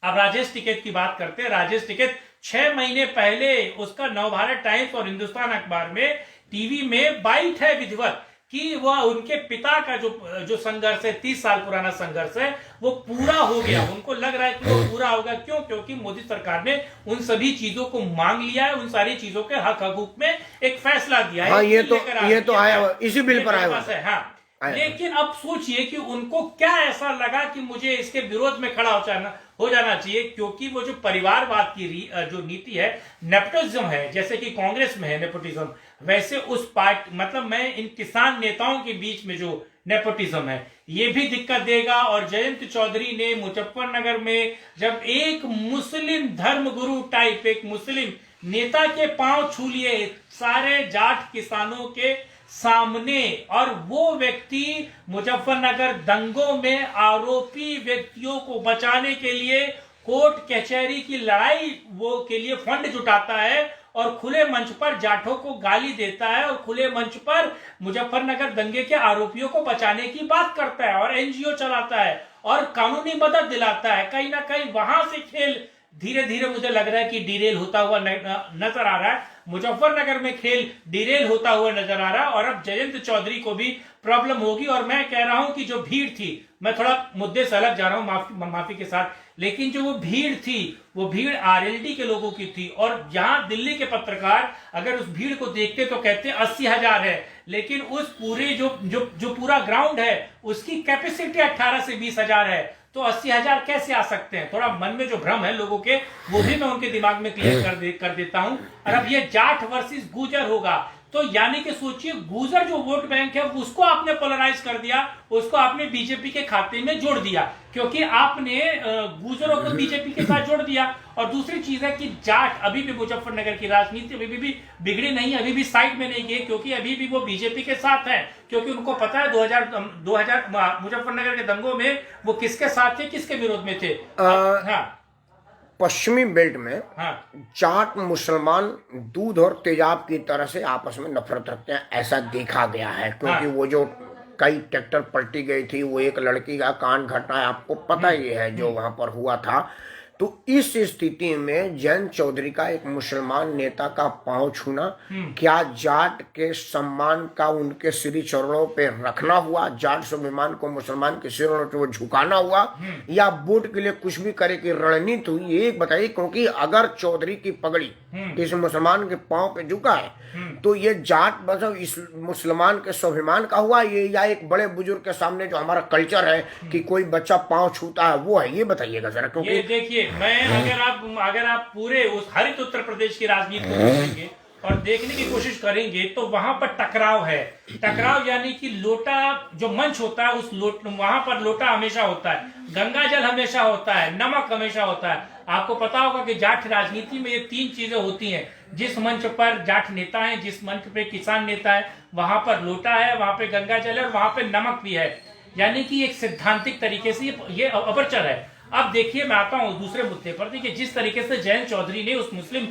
अब राजेश टिकैत की बात करते हैं। राजेश टिकैत 6 महीने पहले उसका नवभारत टाइम्स और हिंदुस्तान अखबार में टीवी में बाइट है विधिवत कि वह उनके पिता का जो संघर्ष है, 30 साल पुराना संघर्ष है, वो पूरा हो गया। उनको लग रहा है कि वो पूरा होगा। क्यों? क्योंकि मोदी सरकार ने उन सभी चीजों को मांग लिया है, उन सारी चीजों के हक हकूक में एक फैसला दिया है। हाँ, ये तो आया, इसी बिल पर आया है। हाँ, लेकिन अब सोचिए कि उनको क्या ऐसा लगा कि मुझे इसके विरोध में खड़ा हो जाना चाहिए, क्योंकि वो जो परिवारवाद की जो नीति है, नेपोटिज्म है, जैसे कि कांग्रेस में है नेपोटिज्म, वैसे उस पार्टी, मतलब मैं इन किसान नेताओं के बीच में जो नेपोटिज्म है, ये भी दिक्कत देगा। और जयंत चौधरी ने मुजफ्फरनगर में जब एक मुस्लिम धर्मगुरु टाइप एक मुस्लिम नेता के पांव छू लिए सारे जाट किसानों के सामने, और वो व्यक्ति मुजफ्फरनगर दंगों में आरोपी व्यक्तियों को बचाने के लिए कोर्ट कचहरी की लड़ाई वो के लिए फंड जुटाता है, और खुले मंच पर जाटों को गाली देता है, और खुले मंच पर मुजफ्फरनगर दंगे के आरोपियों को बचाने की बात करता है, और एनजीओ चलाता है और कानूनी मदद दिलाता है। कहीं ना कहीं वहां से खेल धीरे धीरे मुझे लग रहा है कि डिरेल होता हुआ नजर आ रहा है। मुजफ्फरनगर में खेल डिरेल होता हुआ नजर आ रहा है, और अब जयंत चौधरी को भी प्रॉब्लम होगी। और मैं कह रहा हूं कि जो भीड़ थी, मैं थोड़ा मुद्दे से अलग जा रहा हूं माफी के साथ, लेकिन जो वो भीड़ थी, वो भीड़ आरएलडी के लोगों की थी। और जहां दिल्ली के पत्रकार अगर उस भीड़ को देखते तो कहते 80,000 है, लेकिन उस पूरे जो पूरा ग्राउंड है उसकी कैपेसिटी 18 से 20,000 है। तो 80,000 कैसे आ सकते हैं? थोड़ा मन में जो भ्रम है लोगों के, वो भी मैं उनके दिमाग में क्लियर कर देता हूं। और अब ये जाट वर्सेस गुजर होगा, तो यानी कि सोचिए, गुजर जो वोट बैंक है उसको आपने पोलराइज कर दिया, उसको आपने बीजेपी के खाते में जोड़ दिया, क्योंकि आपने गुजरों को बीजेपी के साथ जोड़ दिया। और दूसरी चीज है कि जाट अभी भी मुजफ्फरनगर की राजनीति अभी भी बिगड़ी नहीं, अभी भी साइड में नहीं गई, क्योंकि अभी भी वो बीजेपी के साथ है, क्योंकि उनको पता है 2000 मुजफ्फरनगर के दंगों में वो किसके साथ थे, किसके विरोध में थे। हाँ, पश्चिमी बेल्ट में हाँ, जाट मुसलमान दूध और तेजाब की तरह से आपस में नफरत रखते हैं, ऐसा देखा गया है। क्योंकि वो जो कई ट्रैक्टर पलटी गई थी, वो एक लड़की का कांड घटना है, आपको पता ही है जो वहां पर हुआ था। तो इस स्थिति में जयंत चौधरी का एक मुसलमान नेता का पांव छूना, क्या जाट के सम्मान का उनके श्री चरणों पे रखना हुआ, जाट स्वाभिमान को मुसलमान के चरणों पे वो झुकाना हुआ, या वोट के लिए कुछ भी करे की रणनीति हुई, ये बताइए। क्योंकि अगर चौधरी की पगड़ी किसी मुसलमान के पांव पे झुका है, तो ये जाट मतलब इस मुसलमान के स्वाभिमान का हुआ, ये या एक बड़े बुजुर्ग के सामने जो हमारा कल्चर है कि कोई बच्चा पांव छूता है, वो है? ये बताइएगा जरा। क्योंकि देखिए, मैं अगर आप पूरे उस हरित उत्तर प्रदेश की राजनीति को देखेंगे और देखने की कोशिश करेंगे, तो वहां पर टकराव है। टकराव यानी कि लोटा जो मंच होता है, वहां पर लोटा हमेशा होता है, गंगा जल हमेशा होता है, नमक हमेशा होता है। आपको पता होगा कि जाट राजनीति में ये 3 चीजें होती हैं। जिस मंच पर जाट नेता है, जिस मंच पे किसान नेता है, वहां पर लोटा है, वहां पे गंगा जल है, और वहां पे नमक भी है। यानी कि एक सिद्धांतिक तरीके से ये अपर्चर है। अब देखिए, मैं आता हूं दूसरे मुद्दे पर। देखिए, जिस तरीके से जयंत चौधरी ने उस मुस्लिम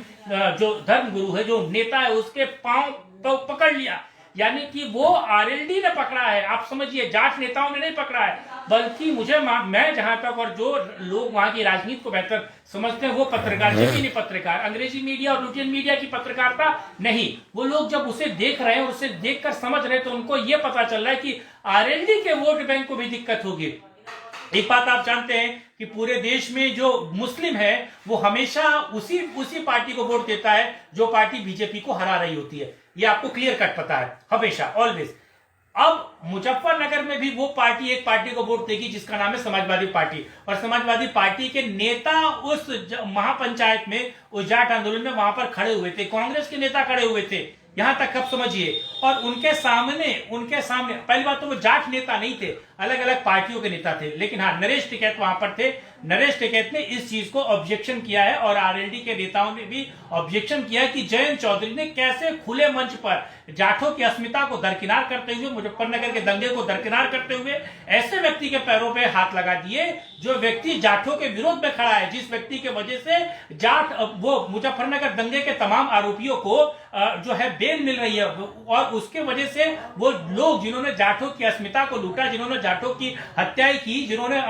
जो धर्म गुरु है, जो नेता है, उसके पांव पकड़ लिया, यानी कि वो आरएलडी ने पकड़ा है। आप समझिए, जाट नेताओं ने नहीं पकड़ा है, बल्कि मैं जहां तक, और जो लोग वहां की राजनीति को बेहतर समझते हैं, वो पत्रकार, जमीनी पत्रकार, अंग्रेजी मीडिया और लुटियन मीडिया की पत्रकारिता नहीं, वो लोग जब उसे देख रहे हैं, उसे देखकर समझ रहे हैं, तो उनको ये पता चल रहा है कि आरएलडी के वोट बैंक को भी दिक्कत होगी। एक बात आप जानते हैं कि पूरे देश में जो मुस्लिम है वो हमेशा उसी पार्टी को वोट देता है जो पार्टी बीजेपी को हरा रही होती है। ये आपको क्लियर कट पता है, हमेशा, ऑलवेज। अब मुजफ्फरनगर में भी वो पार्टी एक पार्टी को वोट देगी जिसका नाम है समाजवादी पार्टी, और समाजवादी पार्टी के नेता उस महापंचायत में, उस जाट आंदोलन में वहां पर खड़े हुए थे, कांग्रेस के नेता खड़े हुए थे, यहां तक अब समझिए। और उनके सामने पहली बात तो वो जाट नेता नहीं थे, अलग अलग पार्टियों के नेता थे, लेकिन हाँ, नरेश टिकैत वहां पर थे। नरेश टिकैत ने इस चीज को ऑब्जेक्शन किया है, और आरएलडी के नेताओं ने भी ऑब्जेक्शन किया है कि जयंत चौधरी ने कैसे खुले मंच पर जाठों की अस्मिता को दरकिनार करते हुए, मुजफ्फरनगर के दंगे को दरकिनार करते हुए ऐसे व्यक्ति के पैरों पे हाथ लगा दिए जो व्यक्ति जाठों के विरोध में खड़ा है, जिस व्यक्ति के वजह से जाट वो मुजफ्फरनगर दंगे के तमाम आरोपियों को जो है बेल मिल रही है, और उसके वजह से वो लोग जिन्होंने जाठों की अस्मिता को लूटा, जिन्होंने जाठों की हत्याएं की, जिन्होंने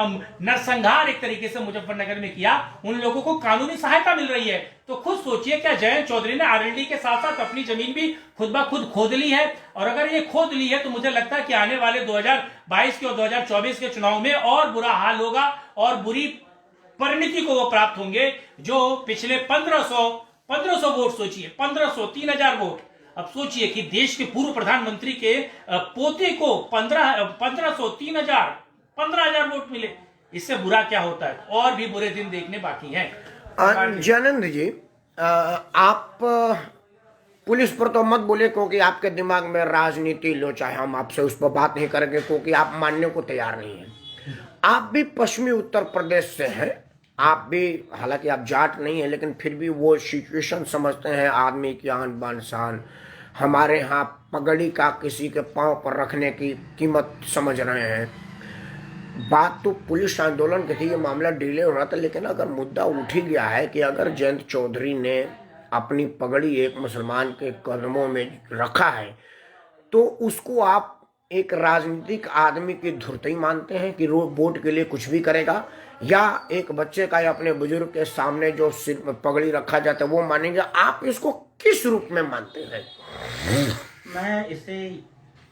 नरसंहार एक तरीके से मुजफ्फरनगर में किया, उन लोगों को कानूनी सहायता मिल रही है। तो खुद सोचिए, क्या जयंत चौधरी ने आरएलडी के साथ साथ अपनी जमीन भी खुद ब खुद खोद ली है? और अगर ये खोद ली है तो मुझे लगता है कि आने वाले 2022 के और 2024 के चुनाव में और बुरा हाल होगा, और बुरी परिणति को वो प्राप्त होंगे जो पिछले 1500 वोट, सोचिए 1500, 3000 वोट। अब सोचिए कि देश के पूर्व प्रधानमंत्री के पोते को 1500, 3000, 15000 वोट मिले, इससे बुरा क्या होता है? और भी बुरे दिन देखने बाकी हैं। जयनंद जी, आप पुलिस पर तो मत बोले, क्योंकि आपके दिमाग में राजनीति लोचा है, हम आपसे उस पर बात नहीं करेंगे क्योंकि आप मानने को तैयार नहीं हैं। आप भी पश्चिमी उत्तर प्रदेश से हैं, आप भी, हालांकि आप जाट नहीं है, लेकिन फिर भी वो सिचुएशन समझते हैं, आदमी की आन बान शान। हमारे यहाँ पगड़ी का किसी के पांव पर रखने की कीमत समझ रहे हैं। बात तो पुलिस आंदोलन की थी, ये मामला डिले हो रहा था, लेकिन अगर मुद्दा उठ ही गया है कि अगर जयंत चौधरी ने अपनी पगड़ी एक मुसलमान के कदमों में रखा है, तो उसको आप एक राजनीतिक आदमी की धुरतई मानते हैं कि वोट के लिए कुछ भी करेगा, या एक बच्चे का या अपने बुजुर्ग के सामने जो सिर में पगड़ी रखा जाता है वो मानेंगे? आप इसको किस रूप में मानते हैं? मैं इसे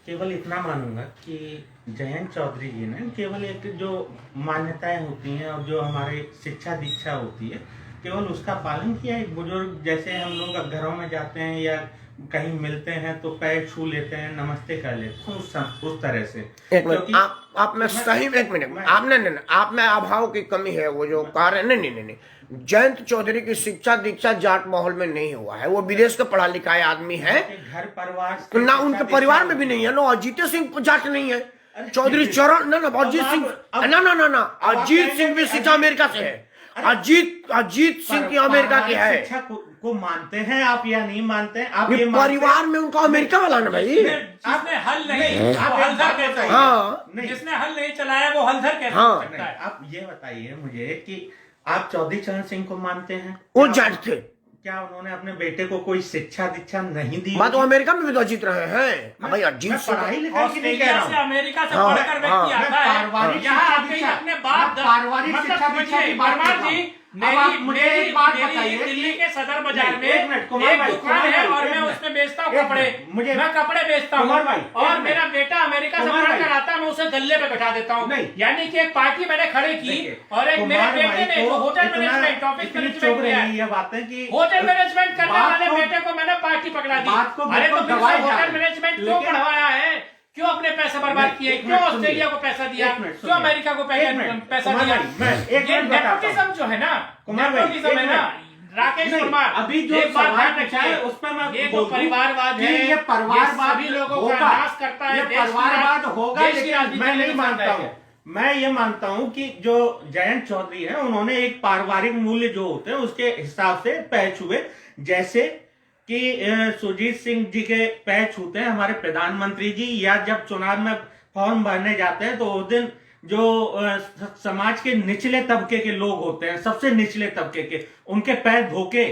केवल इतना मानूंगा कि जयंत चौधरी जी ने केवल एक जो मान्यताएं होती हैं और जो हमारे शिक्षा दीक्षा होती है, केवल उसका पालन किया। एक बुजुर्ग जैसे हम लोग घरों में जाते हैं या कहीं मिलते हैं तो पैर छू लेते हैं, नमस्ते कर लेते हैं, उस तरह से। एक मिनट, आप में सही में, एक मिनट, आप में अभाव की कमी है। वो जो कार्य नहीं, जयंत चौधरी की शिक्षा दीक्षा जाट माहौल में नहीं हुआ है, वो विदेश का पढ़ा लिखा आदमी है, घर परिवार ना उनके परिवार में भी नहीं है। ना अजीत सिंह जाट नहीं है, चौधरी चरण, ना अजीत सिंह, ना अजीत सिंह भी शिक्षा अमेरिका से है। अजीत सिंह की अमेरिका की है। शिक्षा को मानते हैं आप या नहीं मानते हैं? आप ये परिवार में उनका अमेरिका वाला ना भाई, जिसने हल नहीं, आप हलधर कहते हैं। हाँ, जिसने हल नहीं चलाया वो हलधर कहते हाँ। हैं। आप ये बताइए मुझे कि आप चौधरी चरण सिंह को मानते हैं? वो जाट थे। क्या उन्होंने अपने बेटे को कोई शिक्षा दीक्षा नहीं दी? बात तो अमेरिका में भी तो जीत रहे हैं भाई। अजीत सिंह पढ़ाई लिखाई की नहीं कह रहा हूँ, अमेरिका से पढ़कर व्यक्ति आता है यहाँ आके अपने बाप परमार जी, दिल्ली के सदर बाजार में एक दुकान है और मैं उसमें बेचता हूँ कपड़े, मैं कपड़े बेचता हूँ, और मेरा बेटा अमेरिका से पढ़कर आता है, मैं उसे गल्ले पे बैठा देता हूँ। यानी कि एक पार्टी मैंने खड़ी की, और एक मेरे बेटे ने जो होटल मैनेजमेंट, ऑफिस मैनेजमेंट किया, ये बातें कि होटल मैनेजमेंट करने वाले बेटे को मैंने पार्टी पकड़ा दी। अरे तो फिर होटल मैनेजमेंट क्यों पढ़वाया है? क्यों अपने पैसा बर्बाद किए? क्यों ऑस्ट्रेलिया को पैसा दिया? क्यों अमेरिका को पैसा दिया? ये नेपोटिज्म जो है ना, नेपोटिज्म है ना राकेश कुमार, अभी जो एक बात सवाल ध्यान पूछा है रखिए, उस पर मैं ये जो परिवारवाद है, ये परिवारवाद सभी लोगों का होगा, नाश करता है। ये परिवारवाद होगा, लेकिन मैं नहीं मानता हूँ। मैं ये मानता हूँ कि जो जयंत चौधरी है उन्होंने एक पारिवारिक मूल्य जो होते हैं उसके हिसाब से पैर छुए, जैसे कि सुजीत सिंह जी के पैर छूते हैं हमारे प्रधानमंत्री जी, या जब चुनाव में फॉर्म भरने जाते हैं तो उस दिन जो समाज के निचले तबके के लोग होते हैं, सबसे निचले तबके के, उनके पैर धोके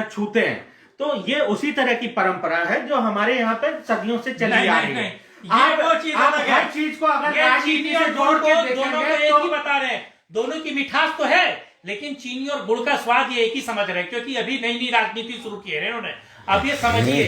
छूते हैं। तो ये उसी तरह की परंपरा है जो हमारे यहाँ पे सदियों से चली आ रही है। ये वो चीज आप अलग हर है। चीज को अगर ये राजनीति चीनी से और जोड़ गुड़ के को देखेंगे दोनों को एक तो ही बता रहे हैं, दोनों की मिठास तो है, लेकिन चीनी और गुड़ का स्वाद ये एक ही समझ रहे हैं, क्योंकि अभी नई नई राजनीति शुरू की है इन्होंने। अब ये समझिए,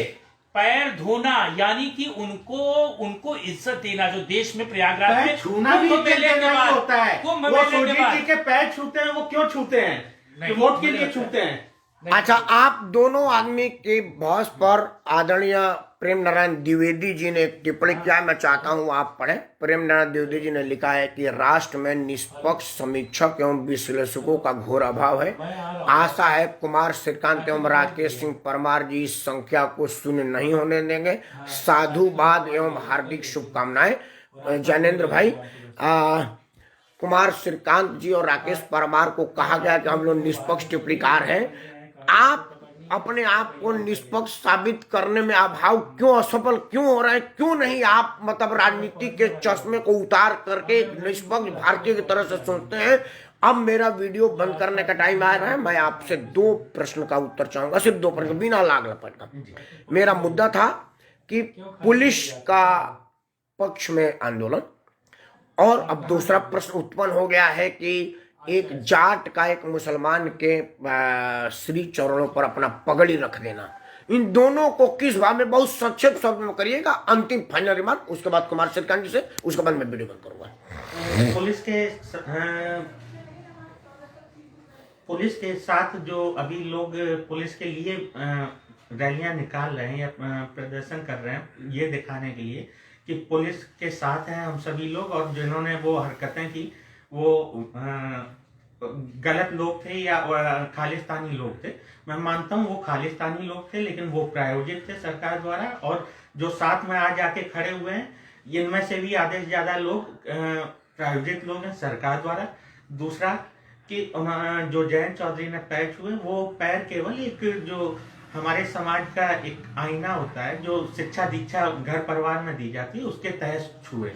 पैर धोना यानी कि उनको इज्जत देना, जो देश में प्रयागराज में छूना भी कुंभ मेले के बाद होता है। कुंभ वो मेले सोजी के बाद जी के पैर छूते हैं, वो क्यों छूते हैं? नहीं, वोट के मुझे लिए लगता छूते हैं। अच्छा, आप दोनों आदमी की बहस पर आदरणीय प्रेम नारायण द्विवेदी जी ने एक टिप्पणी किया, मैं चाहता हूं आप पढ़ें। प्रेम नारायण द्विवेदी जी ने लिखा है कि राष्ट्र में निष्पक्ष समीक्षक एवं विश्लेषकों का घोर अभाव है। आशा है कुमार श्रीकांत एवं राकेश सिंह परमार जी इस संख्या को शून्य नहीं होने देंगे। साधुवाद एवं हार्दिक शुभकामनाएं। ज्ञानेंद्र भाई, कुमार श्रीकांत जी और राकेश परमार को कहा गया कि हम लोग निष्पक्ष टिप्पणीकार हैं। आप अपने आप को निष्पक्ष साबित करने में अभाव क्यों, असफल क्यों हो रहे हैं? क्यों नहीं आप मतलब राजनीति के चश्मे को उतार करके निष्पक्ष भारतीय की तरह से सोचते हैं? अब मेरा वीडियो बंद करने का टाइम आ रहा है। मैं आपसे 2 प्रश्न का उत्तर चाहूंगा, सिर्फ 2 प्रश्न, बिना लाग लपट का। मेरा मुद्दा था कि पुलिस का पक्ष में आंदोलन, और अब दूसरा प्रश्न उत्पन्न हो गया है कि एक जाट का एक मुसलमान के श्री चरणों पर अपना पगड़ी रख देना, इन दोनों को किस भाव में, बहुत संक्षिप्त शब्द में करिएगा, अंतिम फाइनल रिमार्क। उसके बाद कुमार श्रीकांत जी से, उसके बाद मैं वीडियो बंद करूंगा। पुलिस के साथ जो अभी लोग पुलिस के लिए रैलियां निकाल रहे हैं या प्रदर्शन कर रहे हैं, ये दिखाने के लिए कि पुलिस के साथ हैं हम सभी लोग, और जिन्होंने वो हरकतें की वो गलत लोग थे या खालिस्तानी लोग थे। मैं मानता हूँ वो खालिस्तानी लोग थे, लेकिन वो प्रायोजित थे सरकार द्वारा, और जो साथ में आज आके खड़े हुए हैं इनमें से भी आधे से ज्यादा लोग प्रायोजित लोग हैं सरकार द्वारा। दूसरा कि जो जयंत चौधरी ने पैर छुए, वो पैर केवल एक जो हमारे समाज का एक आईना होता है, जो शिक्षा दीक्षा घर परिवार में दी जाती है, उसके तहत छुए।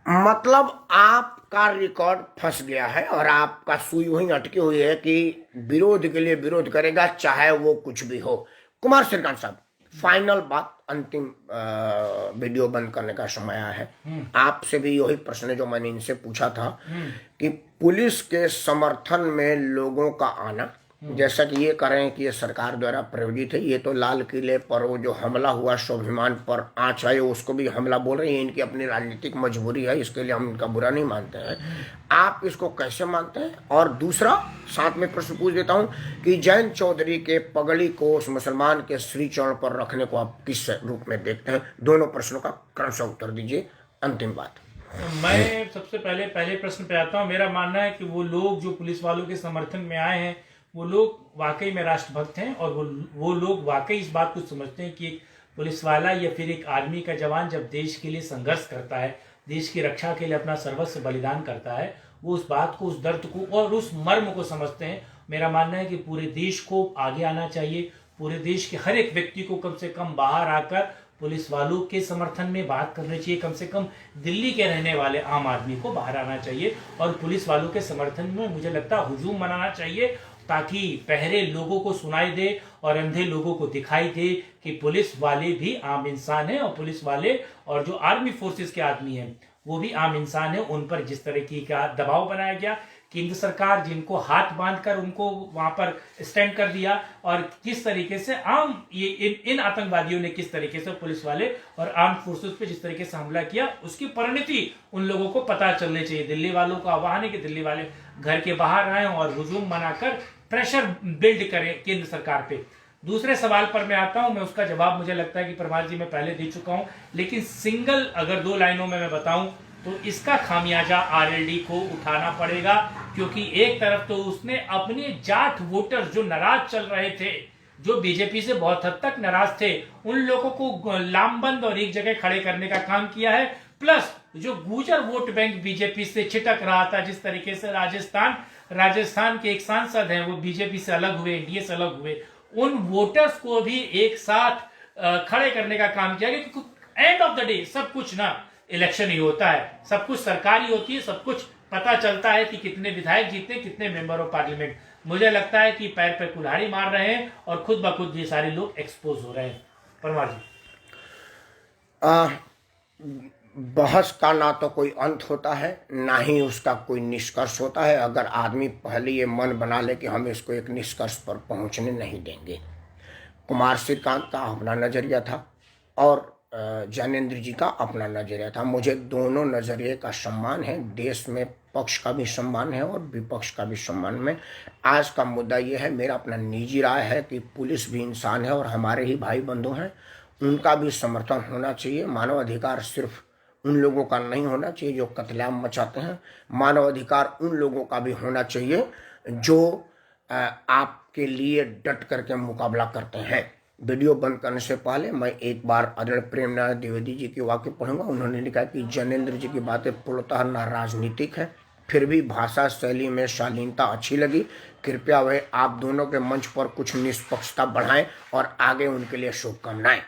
मतलब आपका रिकॉर्ड फंस गया है और आपका सुई वहीं अटकी हुई है कि विरोध के लिए विरोध करेगा, चाहे वो कुछ भी हो। कुमार श्रीकांत साहब, फाइनल बात, अंतिम वीडियो बंद करने का समय आया है। आपसे भी यही प्रश्न है जो मैंने इनसे पूछा था कि पुलिस के समर्थन में लोगों का आना, जैसा कि ये कह रहे हैं कि ये सरकार द्वारा प्रायोजित है, ये तो लाल किले पर वो जो हमला हुआ स्वाभिमान पर आँच आई, उसको भी हमला बोल रहे हैं। इनकी अपनी राजनीतिक मजबूरी है, इसके लिए हम इनका बुरा नहीं मानते हैं। आप इसको कैसे मानते हैं? और दूसरा साथ में प्रश्न पूछ देता हूँ कि जयंत चौधरी के पगड़ी को उस मुसलमान के श्री चरण पर रखने को आप किस रूप में देखते हैं? दोनों प्रश्नों का क्रमशः उत्तर दीजिए। अंतिम बात। मैं सबसे पहले प्रश्न पे आता हूँ। मेरा मानना है कि वो लोग जो पुलिस वालों के समर्थन में आए हैं, वो लोग वाकई में राष्ट्रभक्त हैं, और वो लोग वाकई इस बात को समझते हैं कि एक पुलिस वाला या फिर एक आर्मी का जवान जब देश के लिए संघर्ष करता है, देश की रक्षा के लिए अपना सर्वस्व बलिदान करता है, वो उस बात को, उस दर्द को और उस मर्म को समझते हैं। मेरा मानना है कि पूरे देश को आगे आना चाहिए, पूरे देश के हर एक व्यक्ति को कम से कम बाहर आकर पुलिस वालों के समर्थन में बात करनी चाहिए। कम से कम दिल्ली के रहने वाले आम आदमी को बाहर आना चाहिए और पुलिस वालों के समर्थन में मुझे लगता है हुजूम मनाना चाहिए, ताकि बहरे लोगों को सुनाई दे और अंधे लोगों को दिखाई दे कि पुलिस वाले भी आम इंसान हैं, और पुलिस वाले और जो आर्मी फोर्सेस के आदमी हैं वो भी आम इंसान है। उन पर जिस तरीके का दबाव बनाया गया, केंद्र सरकार जिनको हाथ बांधकर उनको वहां पर स्टैंड कर दिया, और किस तरीके से इन आतंकवादियों ने किस तरीके से पुलिस वाले और आर्म फोर्सेस पे जिस तरीके से हमला किया, उसकी परिणति उन लोगों को पता चलनी चाहिए। दिल्ली वालों का आह्वान है कि दिल्ली वाले घर के बाहर आए और हुजूम मनाकर प्रेशर बिल्ड करें केंद्र सरकार पे। दूसरे सवाल पर मैं आता हूं, मैं उसका जवाब मुझे लगता है कि परमार जी मैं पहले दे चुका हूं, लेकिन सिंगल अगर 2 लाइनों में मैं बताऊं तो इसका खामियाजा आरएलडी को उठाना पड़ेगा, क्योंकि एक तरफ तो उसने अपने जाट वोटर्स जो नाराज चल रहे थे, जो बीजेपी से बहुत हद तक नाराज थे, उन लोगों को लामबंद और एक जगह खड़े करने का काम किया है। प्लस जो गुर्जर वोट बैंक बीजेपी से छिटक रहा था, जिस तरीके से राजस्थान के एक सांसद हैं वो बीजेपी से अलग हुए, एनडीए से अलग हुए, उन वोटर्स को भी एक साथ खड़े करने का काम किया, क्योंकि एंड ऑफ द डे सब कुछ ना इलेक्शन ही होता है, सब कुछ सरकारी होती है, सब कुछ पता चलता है कि कितने विधायक जीते, कितने मेंबर ऑफ पार्लियामेंट। मुझे लगता है कि पैर पे कुल्हाड़ी मार रहे हैं और खुद ब खुद ये सारे लोग एक्सपोज हो रहे हैं। परमार जी, बहस का ना तो कोई अंत होता है, ना ही उसका कोई निष्कर्ष होता है, अगर आदमी पहले ये मन बना ले कि हम इसको एक निष्कर्ष पर पहुंचने नहीं देंगे। कुमार श्रीकांत का अपना नजरिया था, और ज्ञानेंद्र जी का अपना नजरिया था। मुझे दोनों नजरिए का सम्मान है, देश में पक्ष का भी सम्मान है और विपक्ष का भी सम्मान है। आज का मुद्दा ये है, मेरा अपना निजी राय है कि पुलिस भी इंसान है और हमारे ही भाई बंधु हैं, उनका भी समर्थन होना चाहिए। मानव अधिकार सिर्फ उन लोगों का नहीं होना चाहिए जो कत्लेआम मचाते हैं, मानव अधिकार उन लोगों का भी होना चाहिए जो आपके लिए डट करके मुकाबला करते हैं। वीडियो बंद करने से पहले मैं एक बार आदरणीय प्रेमनाथ द्विवेदी जी के वाक्य पढ़ूंगा। उन्होंने लिखा कि ज्ञानेंद्र जी की बातें पूर्णतः न राजनीतिक है, फिर भी भाषा शैली में शालीनता अच्छी लगी। कृपया वह आप दोनों के मंच पर कुछ निष्पक्षता बढ़ाएं और आगे उनके लिए शुभकामनाएं।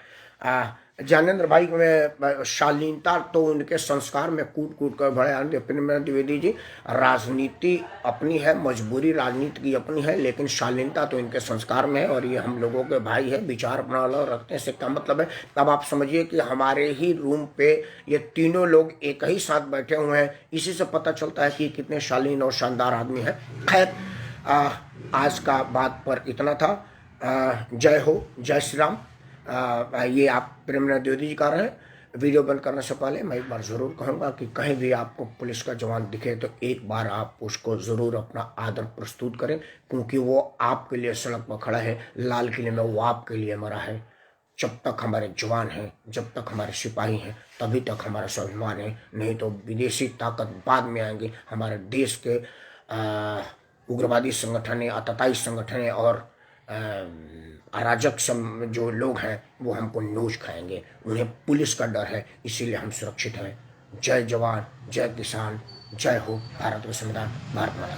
ज्ञानेंद्र भाई में शालीनता तो उनके संस्कार में कूट कूट कर भरे। प्रेमनाथ द्विवेदी जी, राजनीति अपनी है, मजबूरी राजनीति की अपनी है, लेकिन शालीनता तो इनके संस्कार में है और ये हम लोगों के भाई है। विचार अपना अलग रखते हैं, इससे क्या मतलब है। तब आप समझिए कि हमारे ही रूम पे ये तीनों लोग एक ही साथ बैठे हुए हैं, इसी से पता चलता है कि कितने शालीन और शानदार आदमी है। खैर, आज का बात पर इतना था। जय हो, जय श्री राम। ये आप प्रेमनाथ द्विवेदी जी का रहे हैं। वीडियो बंद करने से पहले मैं एक बार ज़रूर कहूँगा कि कहीं भी आपको पुलिस का जवान दिखे तो एक बार आप उसको ज़रूर अपना आदर प्रस्तुत करें, क्योंकि वो आपके लिए सड़क पर खड़ा है, लाल किले में वो आपके लिए मरा है। जब तक हमारे जवान हैं, जब तक हमारे सिपाही हैं, तभी तक हमारा स्वाभिमान है, नहीं तो विदेशी ताकत बाद में आएंगे। हमारे देश के उग्रवादी संगठन है, आतताई संगठन है और अराजक जो लोग हैं वो हमको नोच खाएंगे। उन्हें पुलिस का डर है, इसीलिए हम सुरक्षित हैं। जय जवान, जय किसान, जय हो भारत का संविधान, भारत माता।